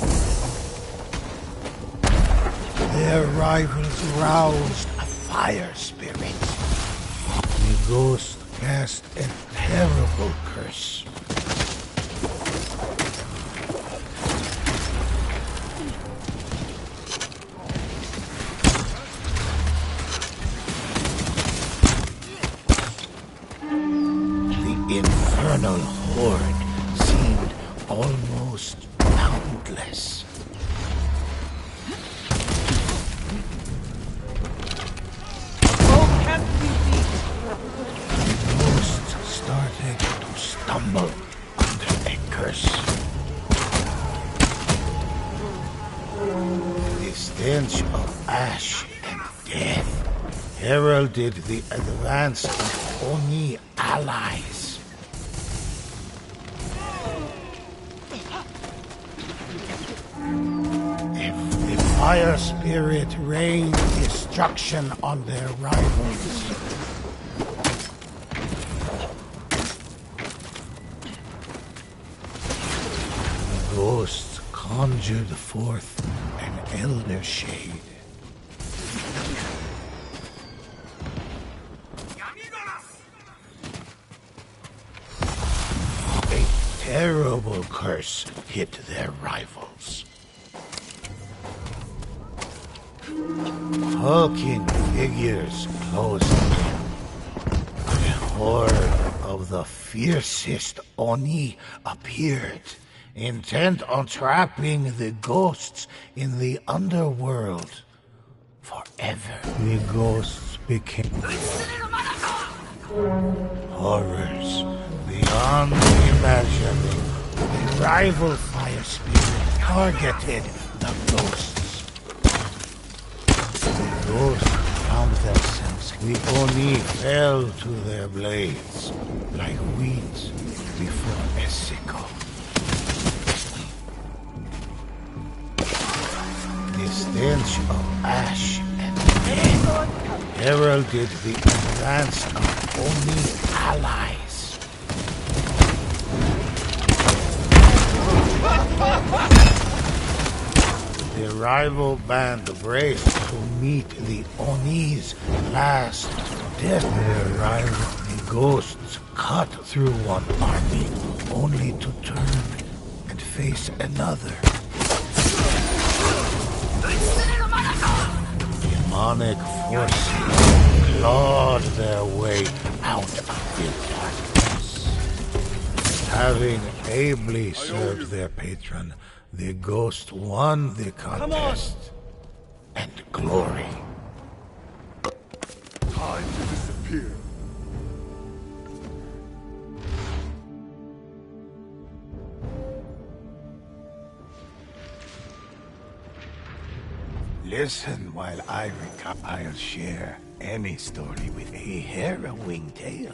Their rivals roused a fire spirit. The ghost cast a terrible curse. The infernal horde seemed almost boundless. Started to stumble under a curse. The stench of ash and death heralded the advance of Oni allies. If the fire spirit rained destruction on their rivals, ghosts conjured forth an elder shade. A terrible curse hit their rivals. Hulking figures closed in. A horde of the fiercest Oni appeared, intent on trapping the ghosts in the underworld forever. The ghosts became horrors beyond imagining. The rival fire spirit targeted the ghosts. The ghosts found themselves. The Oni fell to their blades like wheat before a sickle. The stench of ash and death heralded the advance of Oni allies. The rival band braced to meet the Oni's last death. Their rival, the ghosts, cut through one army, only to turn and face another. Demonic forces clawed their way out of the darkness. Having ably served their patron, The ghost won the contest. And glory. Time to disappear. Listen while I'll share any story with a harrowing tale.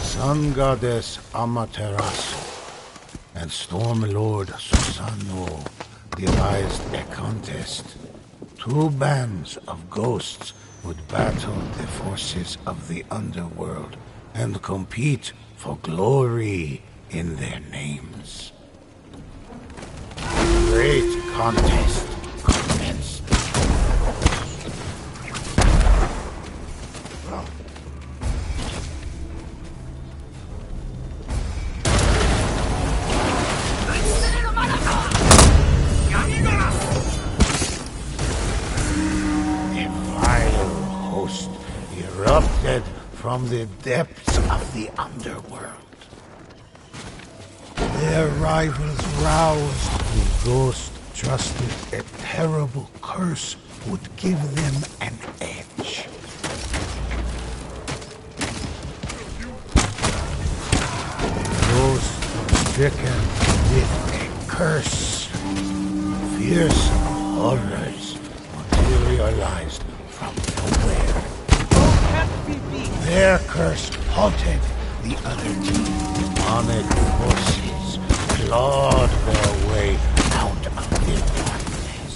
Sun Goddess Amaterasu and Storm Lord Susanoo devised a contest. Two bands of ghosts would battle the forces of the underworld and compete for glory in their names. The great contest commenced. Erupted from the depths of the underworld. Their rivals roused. The ghost trusted a terrible curse would give them an edge. The ghost stricken with a curse. Fearsome horrors materialized from nowhere. Their curse haunted the other team. Demonic forces clawed their way out of the darkness.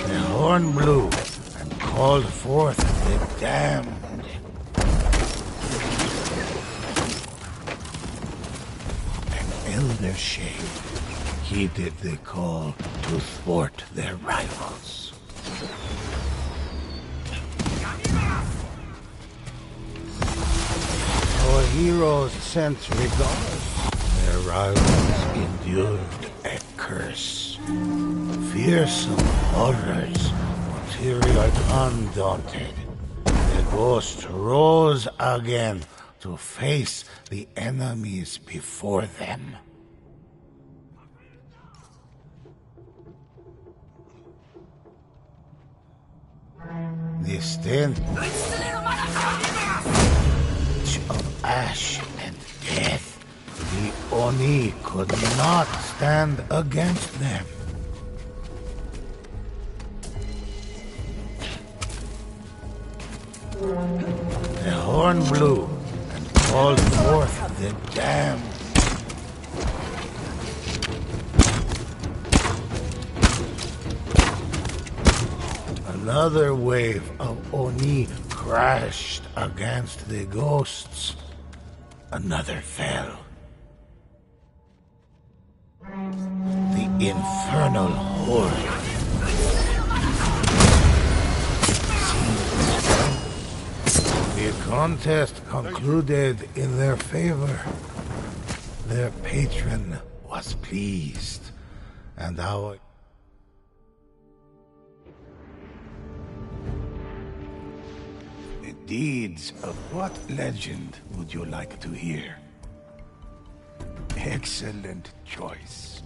The horn blew and called forth the damned. Elder shade heeded the call to thwart their rivals. Our heroes sent regards. Their rivals endured a curse. Fearsome horrors materialized undaunted. The ghost rose again to face the enemies before them. The stench of ash and death, the Oni could not stand against them. The horn blew and called forth the damned. Another wave of Oni crashed against the ghosts. Another fell. The infernal horde The contest concluded in their favor. Their patron was pleased, and our... The deeds of what legend would you like to hear? Excellent choice.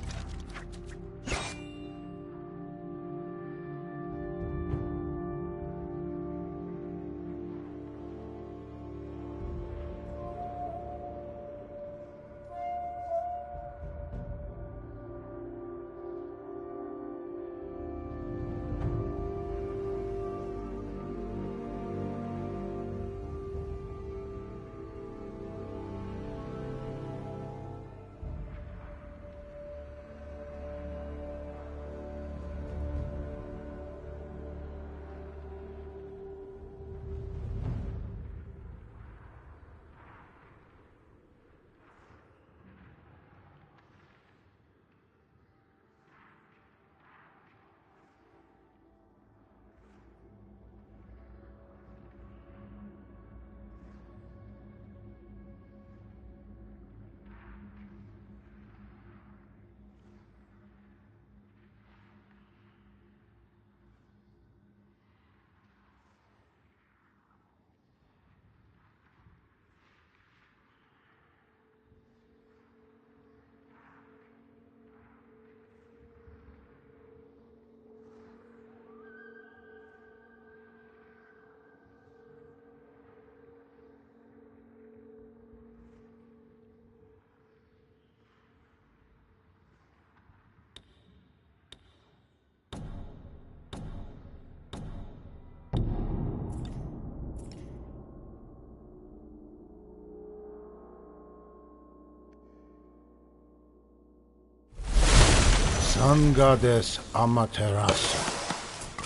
Sun Goddess Amaterasu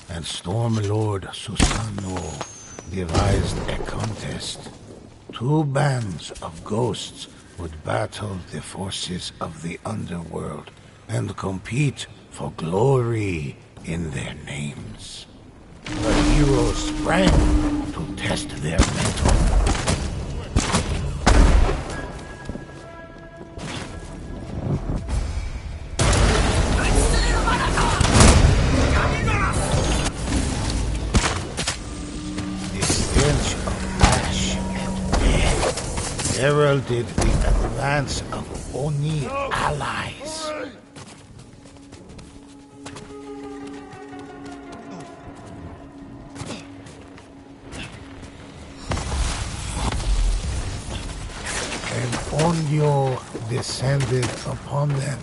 and Storm Lord Susanoo devised a contest. Two bands of ghosts would battle the forces of the underworld and compete for glory in their names. The heroes sprang to test their mettle. Heralded the advance of Oni allies. And Onyo descended upon them.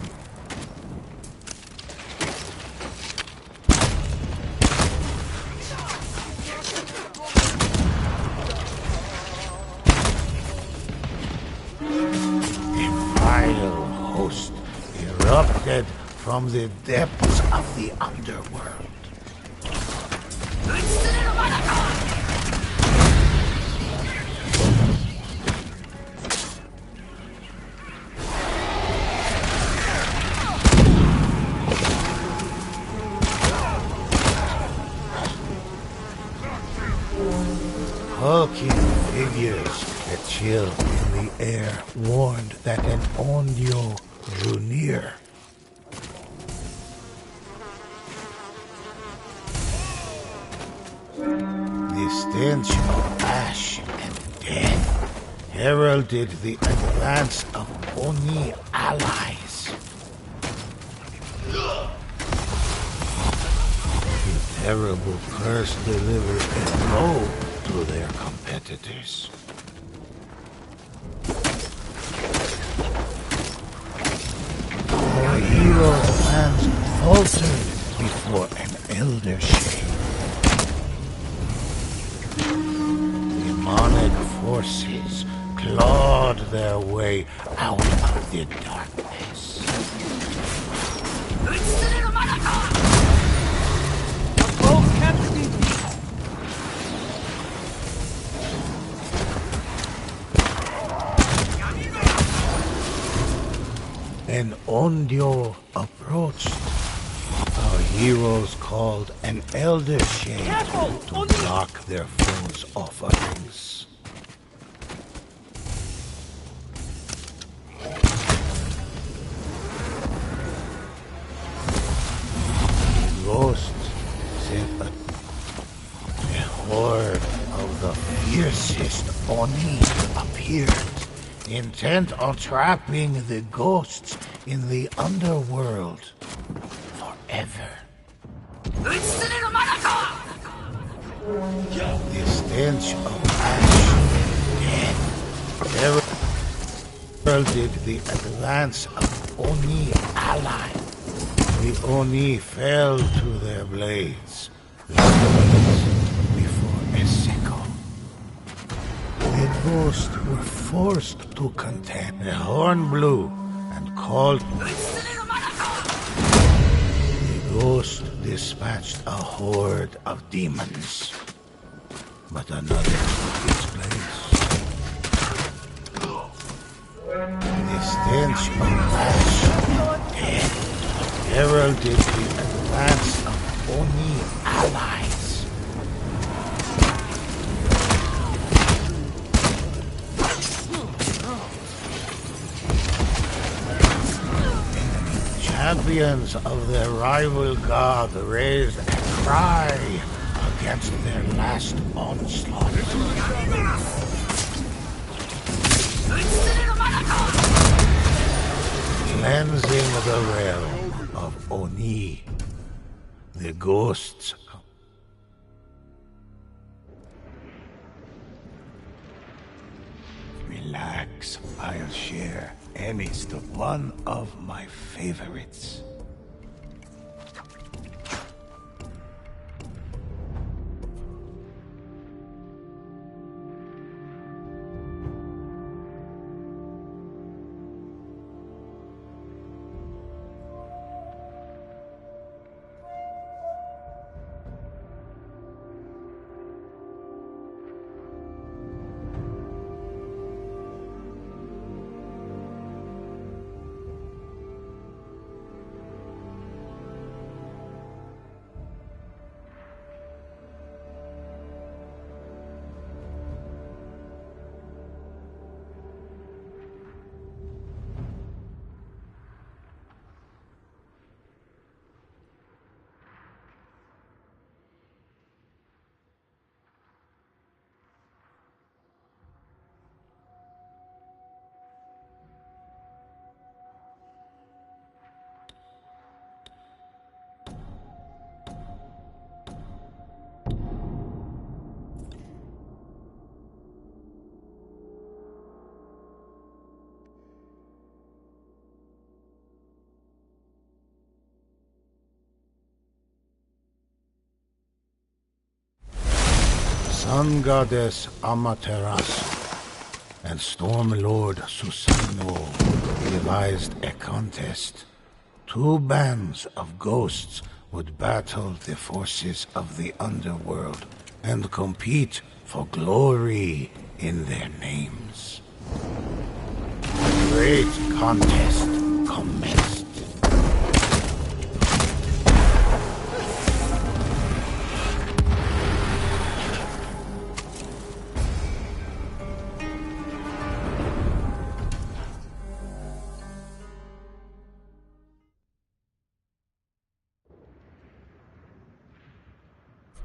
Erupted from the depths of the underworld. Hulking figures that chill in the air warned that an Onyo drew near. The stench of ash and death heralded the advance of Oni allies. The terrible curse delivered a blow to their competitors. The hero's plans faltered before an elder shade. Demonic forces clawed their way out of the darkness. Both can't be beat. An Onyo approached. Our heroes called an elder shade Careful! to block their foes' offerings. Oni appeared, intent on trapping the ghosts in the underworld forever. The stench of ash, death, heralded the advance of Oni ally. The Oni fell to their blades, before a Seko. The ghosts were forced to contend. The horn blew and called. The ghost dispatched a horde of demons, but another took its place. The stench of ash, death, heralded the advance of Oni allies. Champions of their rival god raised a cry against their last onslaught. Cleansing the realm of Oni, the ghosts. Relax, I'll share. And it's the one of my favorites. Sun Goddess Amaterasu and Storm Lord Susanoo devised a contest. Two bands of ghosts would battle the forces of the underworld and compete for glory in their names. A great contest commenced.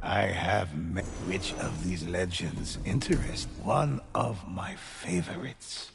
I have met which of these legends interest one of my favorites.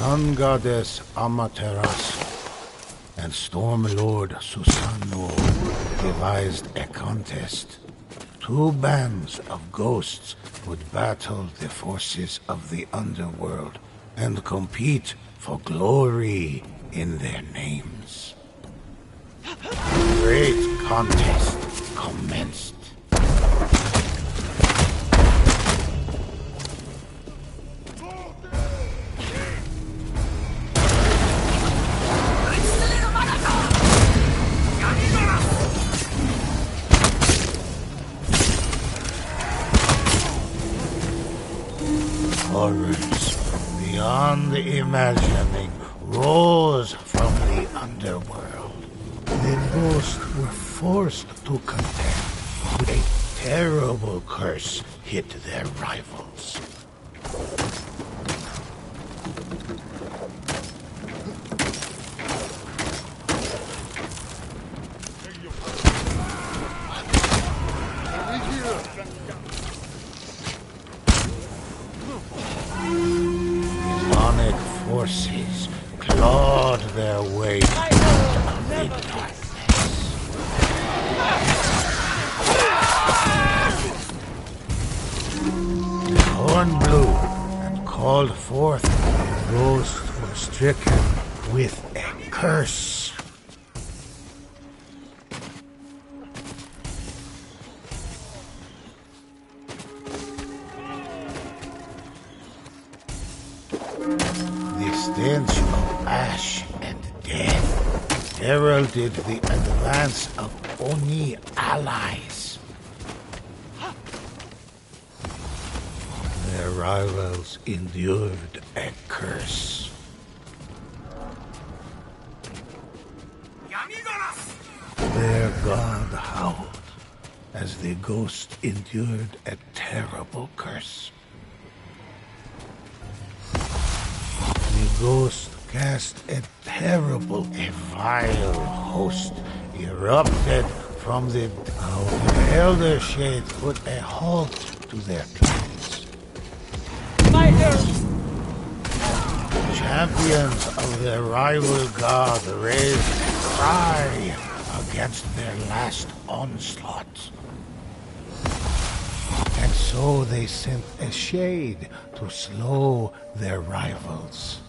Sun Goddess Amaterasu and Storm Lord Susanoo devised a contest. Two bands of ghosts would battle the forces of the underworld and compete for glory in their names. The great contest commenced. Horrors beyond imagining rose from the underworld. The ghosts were forced to contend with a terrible curse hit their rivals. Demonic forces clawed their way out of the darkness. The horn blew and called forth. The ghosts were stricken with a curse. The stench of ash and death heralded the advance of Oni allies. Their rivals endured a curse. Their god howled as the ghost endured a terrible curse. The ghost cast a vile host erupted from the elder shade put a halt to their plans. My hair! Champions of their rival god raised a cry against their last onslaught. And so they sent a shade to slow their rivals.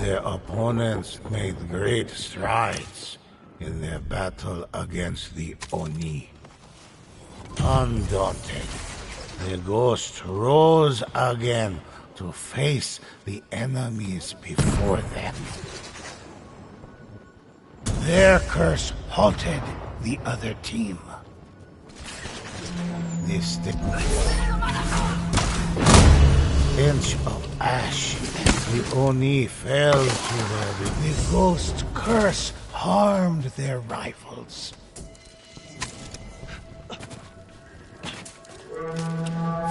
Their opponents made great strides in their battle against the Oni. Undaunted, the ghost rose again to face the enemies before them. Their curse halted the other team. The stench of ash and the Oni fell to their The ghost curse harmed their rivals.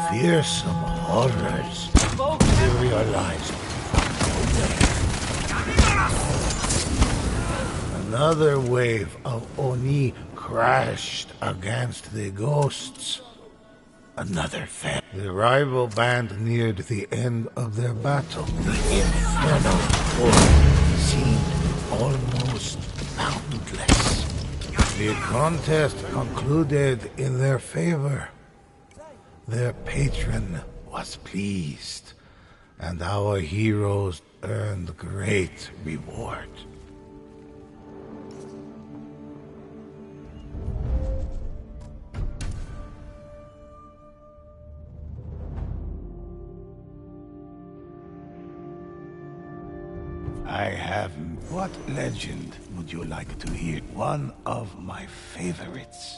Fearsome horrors materialized from nowhere. Another wave of Oni crashed against the ghosts. Another fell. The rival band neared the end of their battle. The infernal horde seemed almost boundless. The contest concluded in their favor. Their patron was pleased, and our heroes earned great reward. I have... What legend would you like to hear? One of my favorites.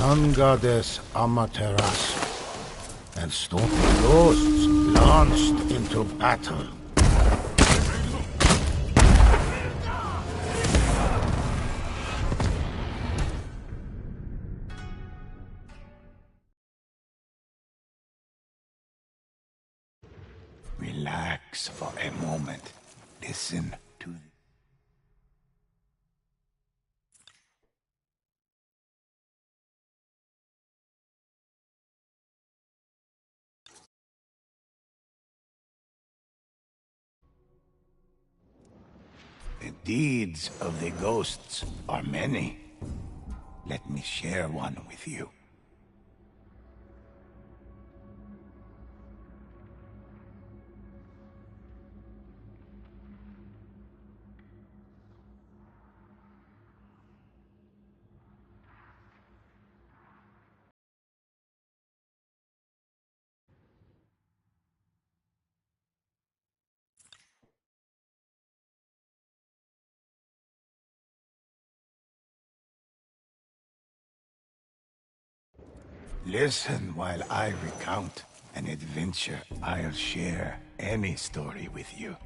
Sun goddess Amaterasu and storm ghosts launched into battle. Relax for a moment. Listen to the deeds of the ghosts are many. Let me share one with you. Listen while I recount an adventure. I'll share any story with you.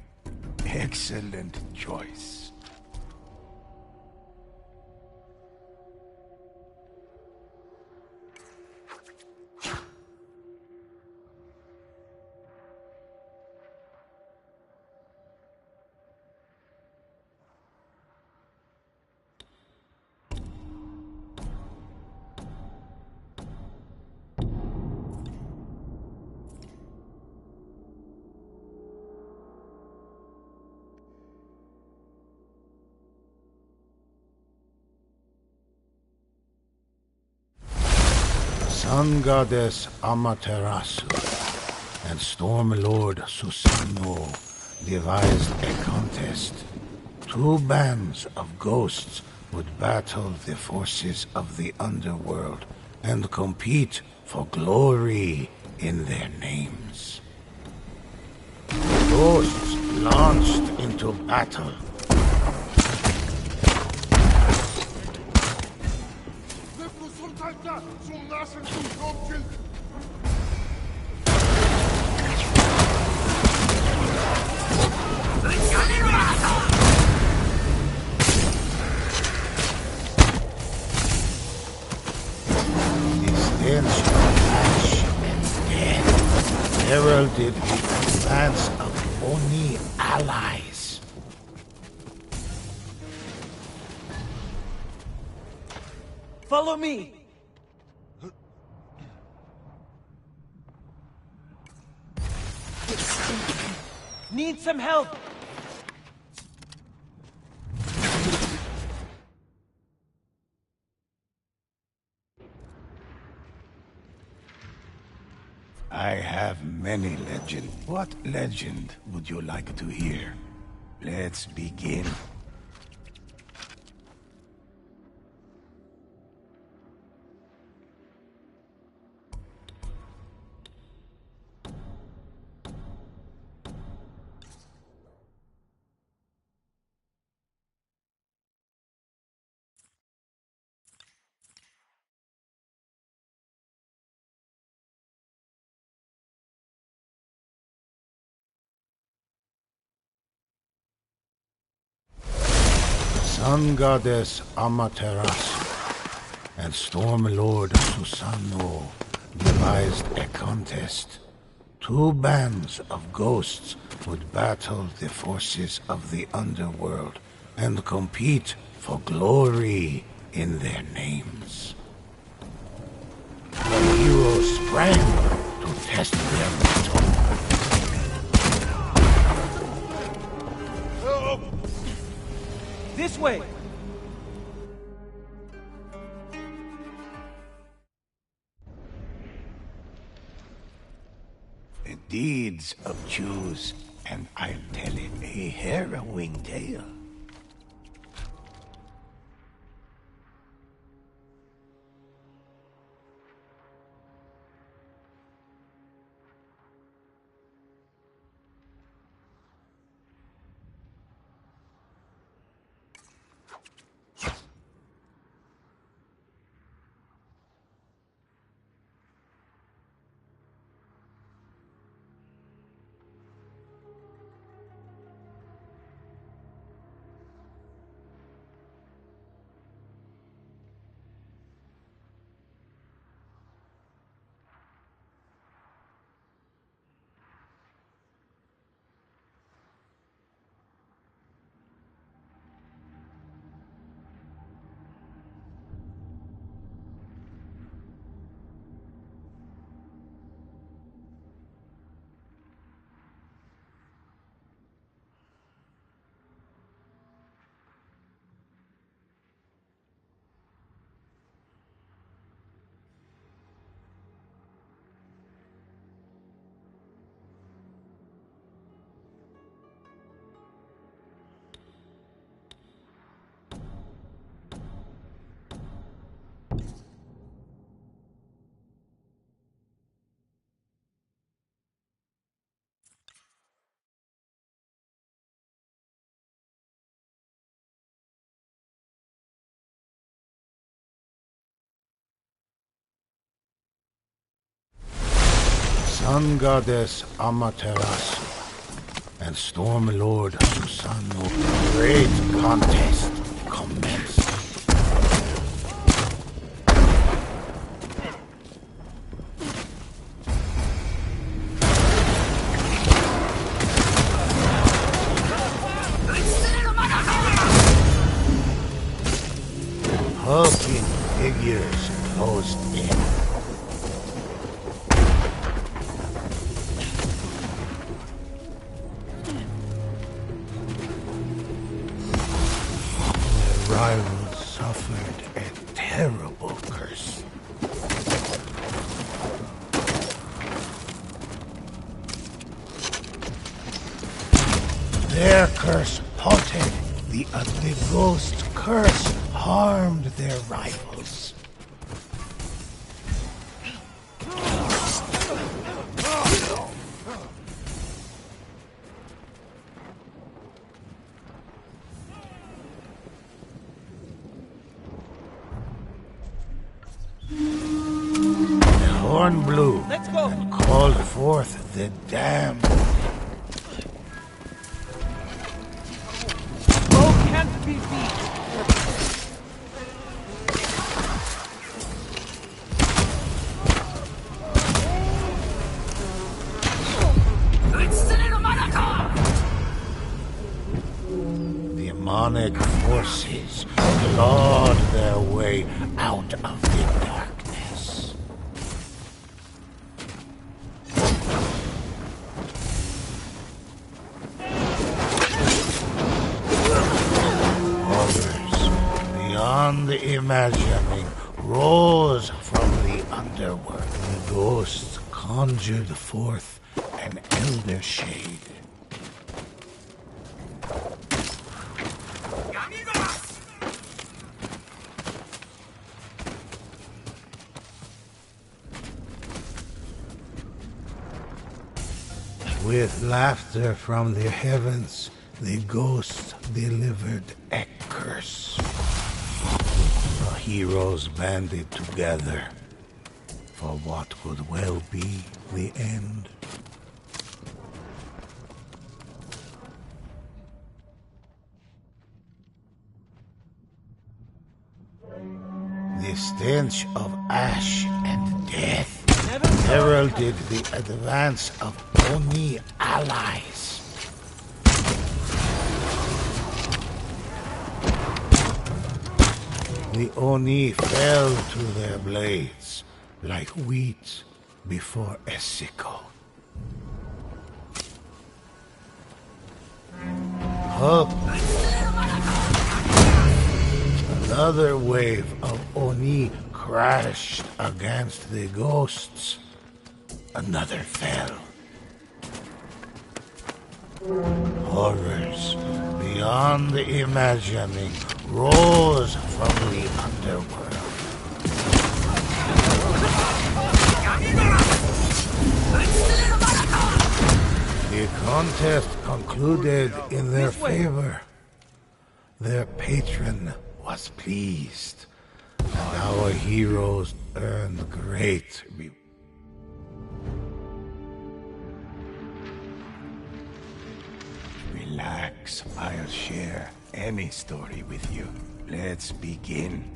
Excellent choice. Sun goddess Amaterasu and Storm Lord Susano devised a contest. Two bands of ghosts would battle the forces of the underworld and compete for glory in their names. The ghosts launched into battle. The stench of ash and death heralded the advance of Oni allies. Follow me! Need some help! I have many legends. What legend would you like to hear? Let's begin. Sun goddess Amaterasu and Storm Lord Susano devised a contest. Two bands of ghosts would battle the forces of the underworld and compete for glory in their names. The heroes sprang to test their mettle. This way! The deeds of Jews, and I'll tell it a harrowing tale. Sun Goddess Amaterasu and Storm Lord Susano. Great contest commenced. Hulking figures closed in. Their rivals suffered a terrible curse. Their curse halted. The ghost curse harmed their rivals. The horn blew Let's go. and called forth the damned. Foe can't be beat. Demonic forces clawed their way out of the darkness. Horrors beyond imagining rose from the underworld. The ghosts conjured forth an elder shade. With laughter from the heavens, the ghosts delivered a curse. The heroes banded together for what could well be the end. The stench of ash and death heralded the advance of Oni allies. The Oni fell to their blades like wheat before a sickle. Up. Another wave of Oni crashed against the ghosts. Another fell. Horrors beyond imagining rose from the underworld. The contest concluded in their favor. Their patron was pleased, and our heroes earned great reward. Relax, I'll share any story with you. Let's begin.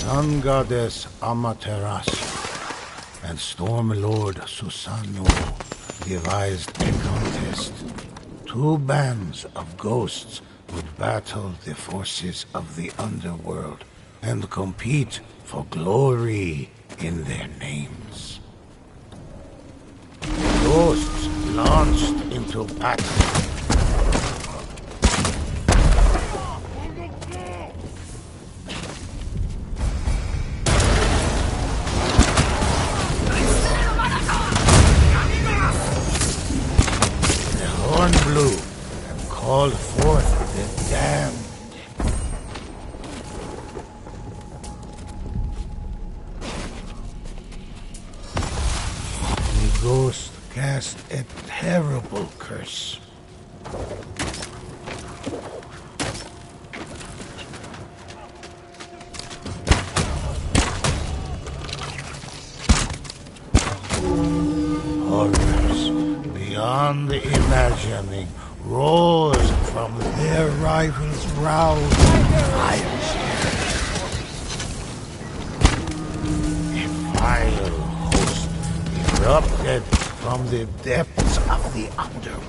Sun Goddess Amaterasu and Storm Lord Susanoo devised a contest. Two bands of ghosts would battle the forces of the underworld and compete for glory in their names. The ghosts launched into battle. The horn blew and called forth the damned. The ghost cast a terrible curse. Horrors beyond the imagining rose from their rivals' roused fire. A vile host erupted from the depths of the underworld.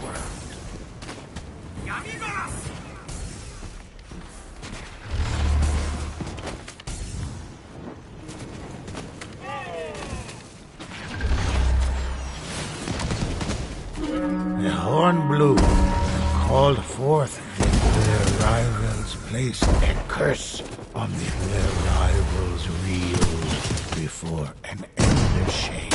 The horn blew and called forth that their rivals placed a curse on their rivals' reels before an elder shade.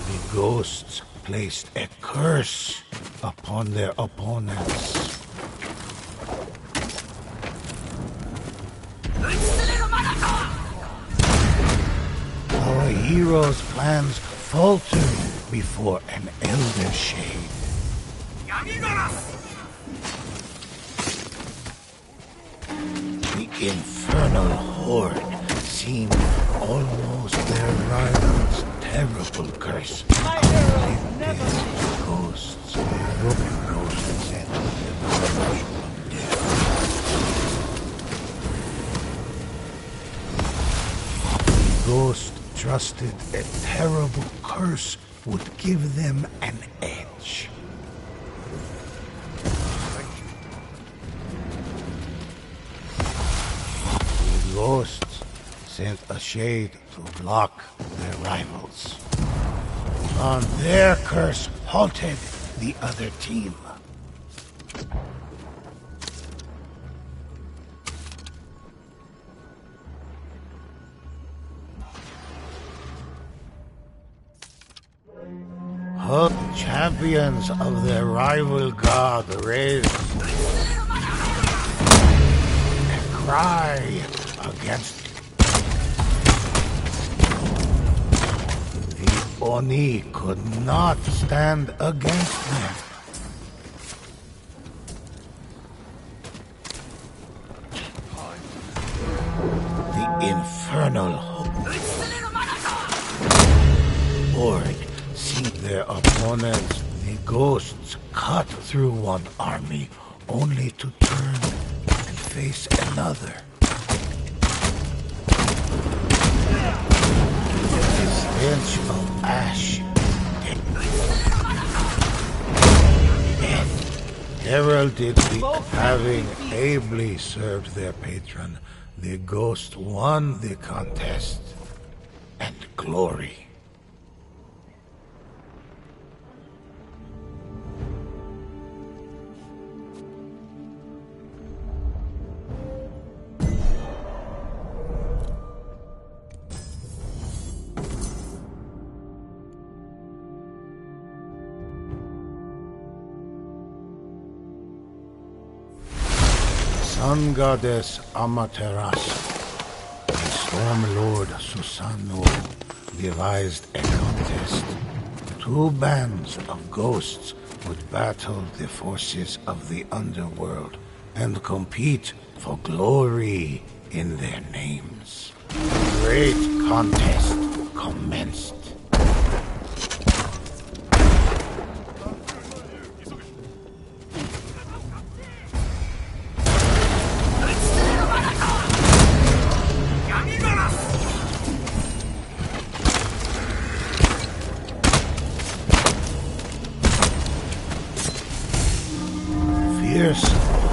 The ghosts placed a curse upon their opponents. Our heroes' plans faltered before an elder shade. The infernal horde seemed almost their rival's terrible curse. My arrows never Ghosts, broken ghosts, and the ghost trusted a terrible curse would give them an edge. The ghosts sent a shade to block their rivals. And their curse halted the other team. The champions of their rival god raised a cry against the Oni could not stand against them. The infernal horde see their opponents, the ghosts, cut through one army, only to turn and face another. The stench of ash death heralded the having ably served their patron. The ghost won the contest and glory. Sun Goddess Amaterasu and Storm Lord Susanoo devised a contest. Two bands of ghosts would battle the forces of the underworld and compete for glory in their names. A great contest commenced. Fierce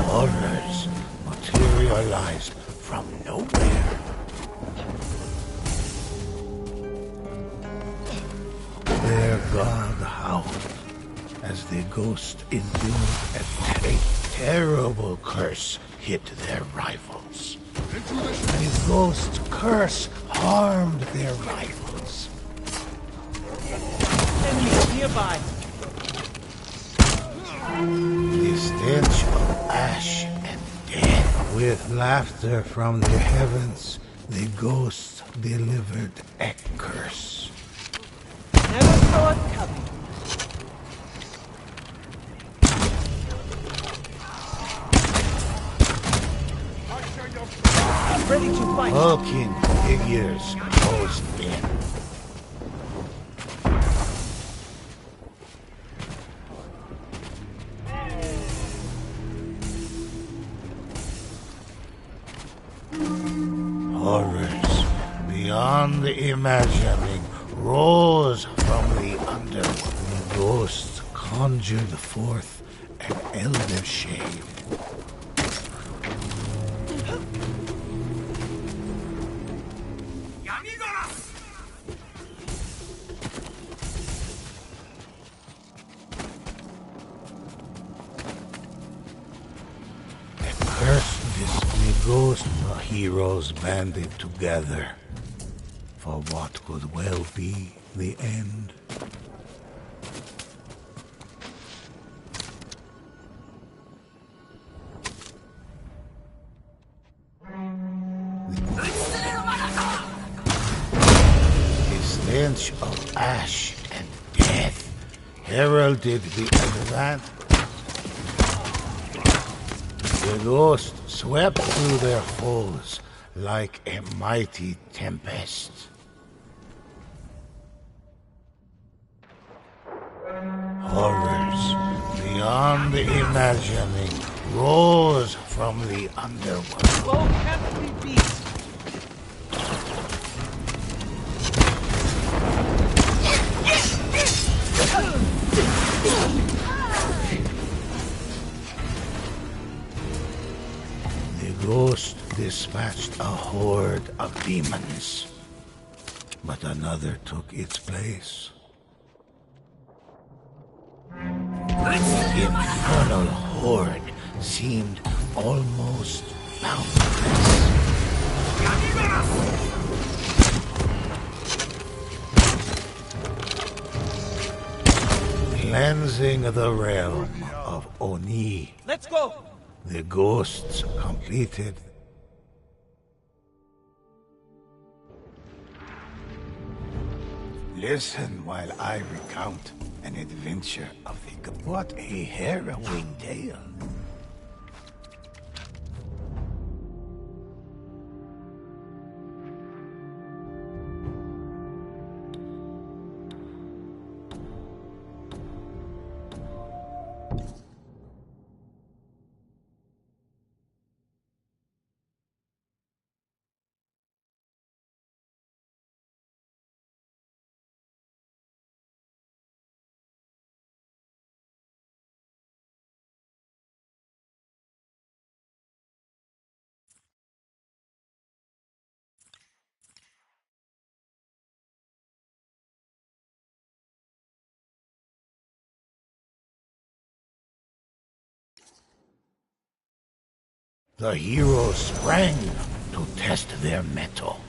horrors materialized from nowhere. Their god howled as the ghost endured a terrible curse hit their rivals. The ghost curse harmed their rivals. Enemies nearby. The stench of ash and death. With laughter from the heavens, the ghost delivered a curse. Never saw it coming. Ready to fight. Hulking figures closed in. Horrors beyond the imagining rose from the underworld. The ghosts conjured forth an elder shade. The ghost heroes banded together for what could well be the end. The stench of ash and death heralded the advance. The ghost swept through their foes like a mighty tempest. Horrors beyond the imagining rose from the underworld. Low canopy beast. The ghost dispatched a horde of demons, but another took its place. The infernal horde seemed almost boundless. Cleansing the realm of Oni, Let's go. the ghosts completed. Listen while I recount an adventure of the... What a harrowing tale. The heroes sprang to test their mettle.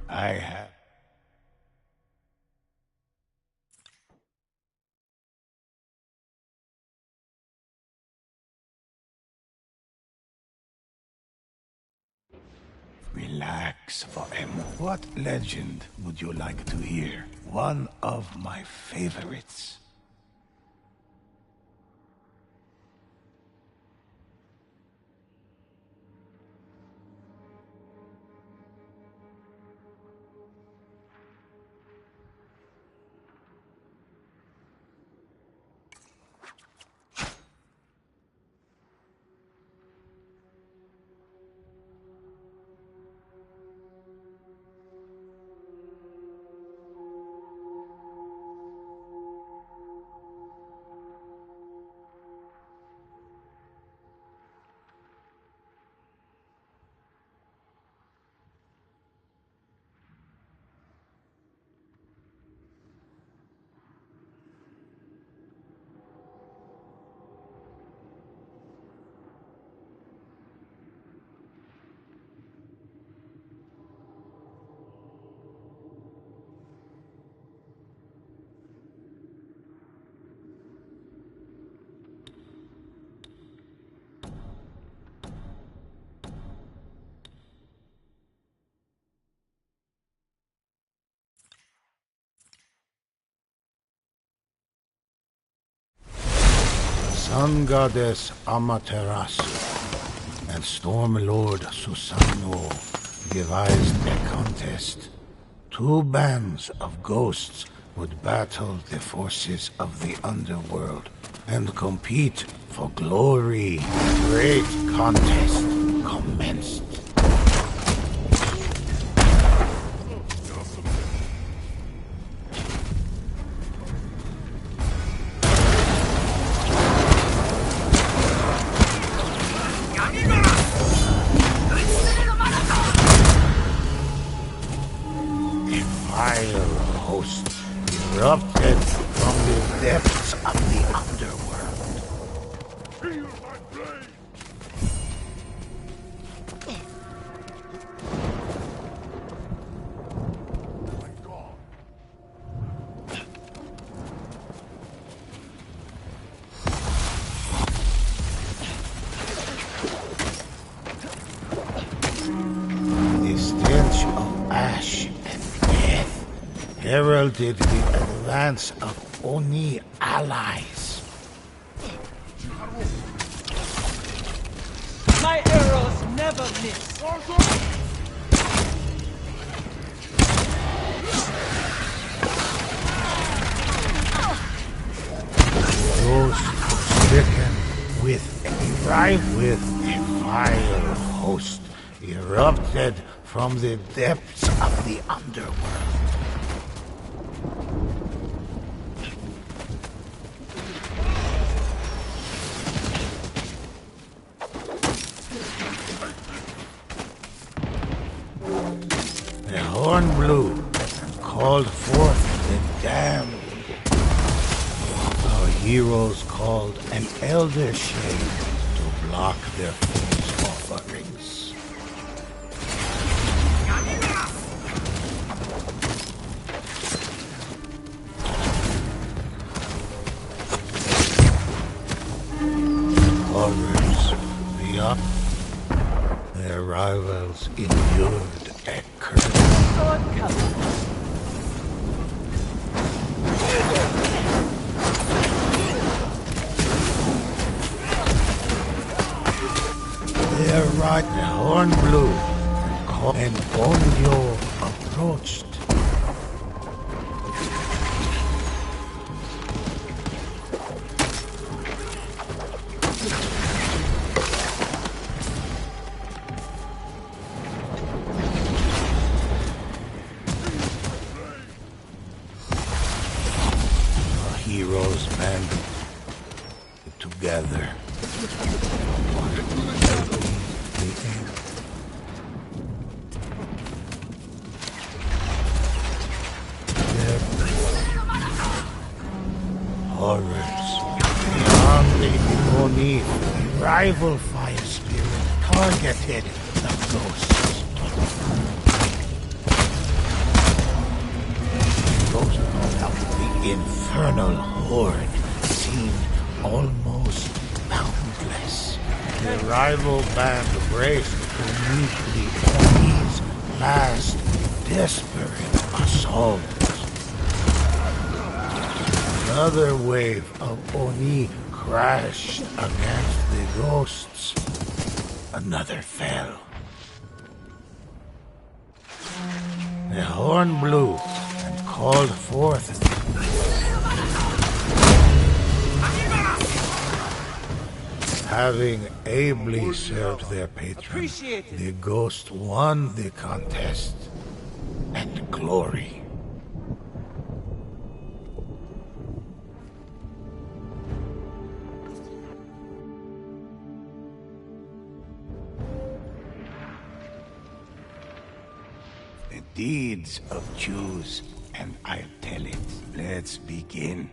I have... Relax for a moment. What legend would you like to hear? One of my favorites. Sun Goddess Amaterasu and Storm Lord Susanoo devised a contest. Two bands of ghosts would battle the forces of the underworld and compete for glory. The great contest commenced. Fire host erupted from the depths of the underworld. Feel my blade! My God! The stench of ash and death heralded the advance of Oni allies. My arrows never miss. Those stricken with a fire host erupted from the depths of the underworld. The horn blew and called forth the damned. Our heroes called an elder shade to block their foes' offerings. Horrors beyond their rivals endured a curse. Sword cover. Their right horn blew and Onyo approached. Our heroes banded together. Horrors beyond the Oni, rival fire spirit targeted the ghosts. Ghost of the infernal horde seemed almost boundless. The rival band braced to meet the Oni's last desperate assault. Another wave of Oni crashed against the ghosts. Another fell. The horn blew and called forth. Having ably served their patron, Appreciated. the ghost won the contest and glory. The deeds of Jews, and I'll tell it. Let's begin.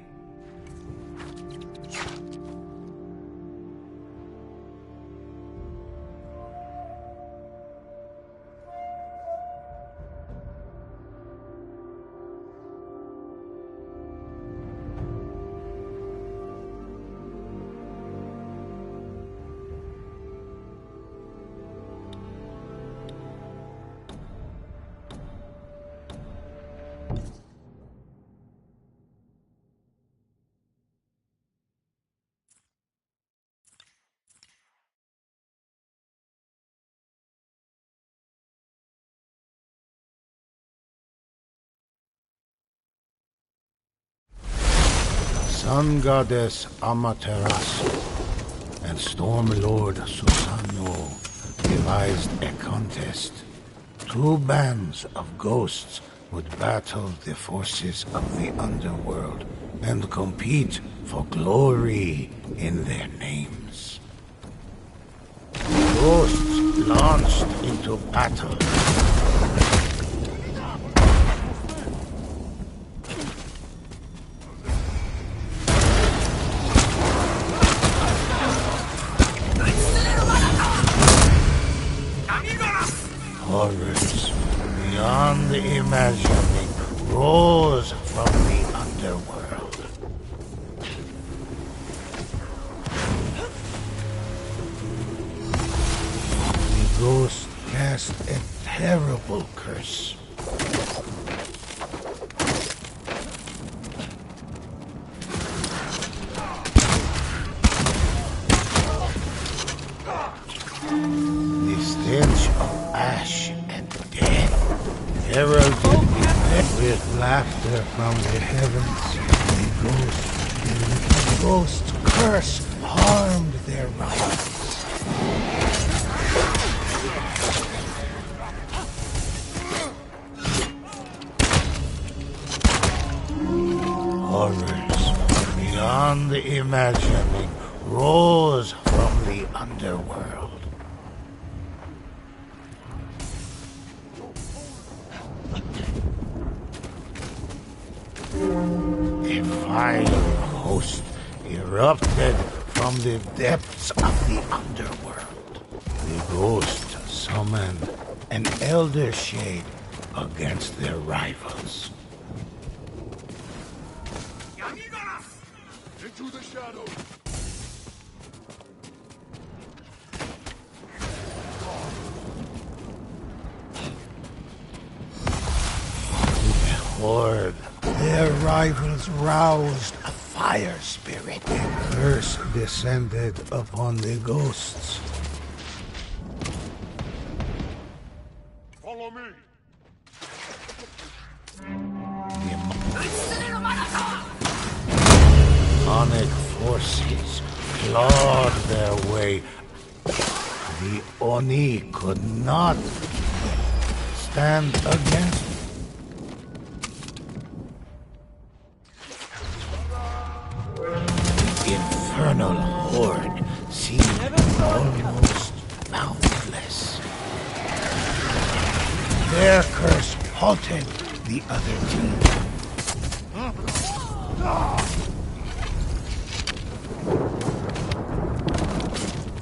Sun Goddess Amaterasu and Storm Lord Susanoo devised a contest. Two bands of ghosts would battle the forces of the underworld and compete for glory in their names. Ghosts launched into battle. Horrors beyond imagining rose from the underworld. The ghost cast a terrible curse. The stench of ash and death heralded with laughter from the heavens. The ghost curse harmed their rivals. Horrors beyond imagining rose from the underworld. A fire host erupted from the depths of the underworld. The ghost summoned an elder shade against their rivals. Into the shadows! Horde, their rivals roused a fire spirit. A curse descended upon the ghosts. Follow me! Demonic forces clawed their way. The Oni could not stand against. Infernal horde seemed almost boundless. Their curse halted the other team.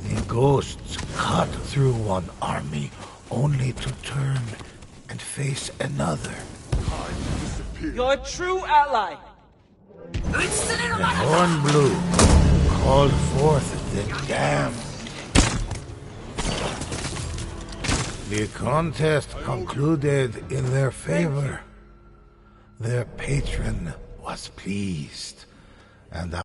The ghosts cut through one army only to turn and face another. Your true ally. The horn blew, called forth the damned. The contest concluded in their favor. Their patron was pleased, and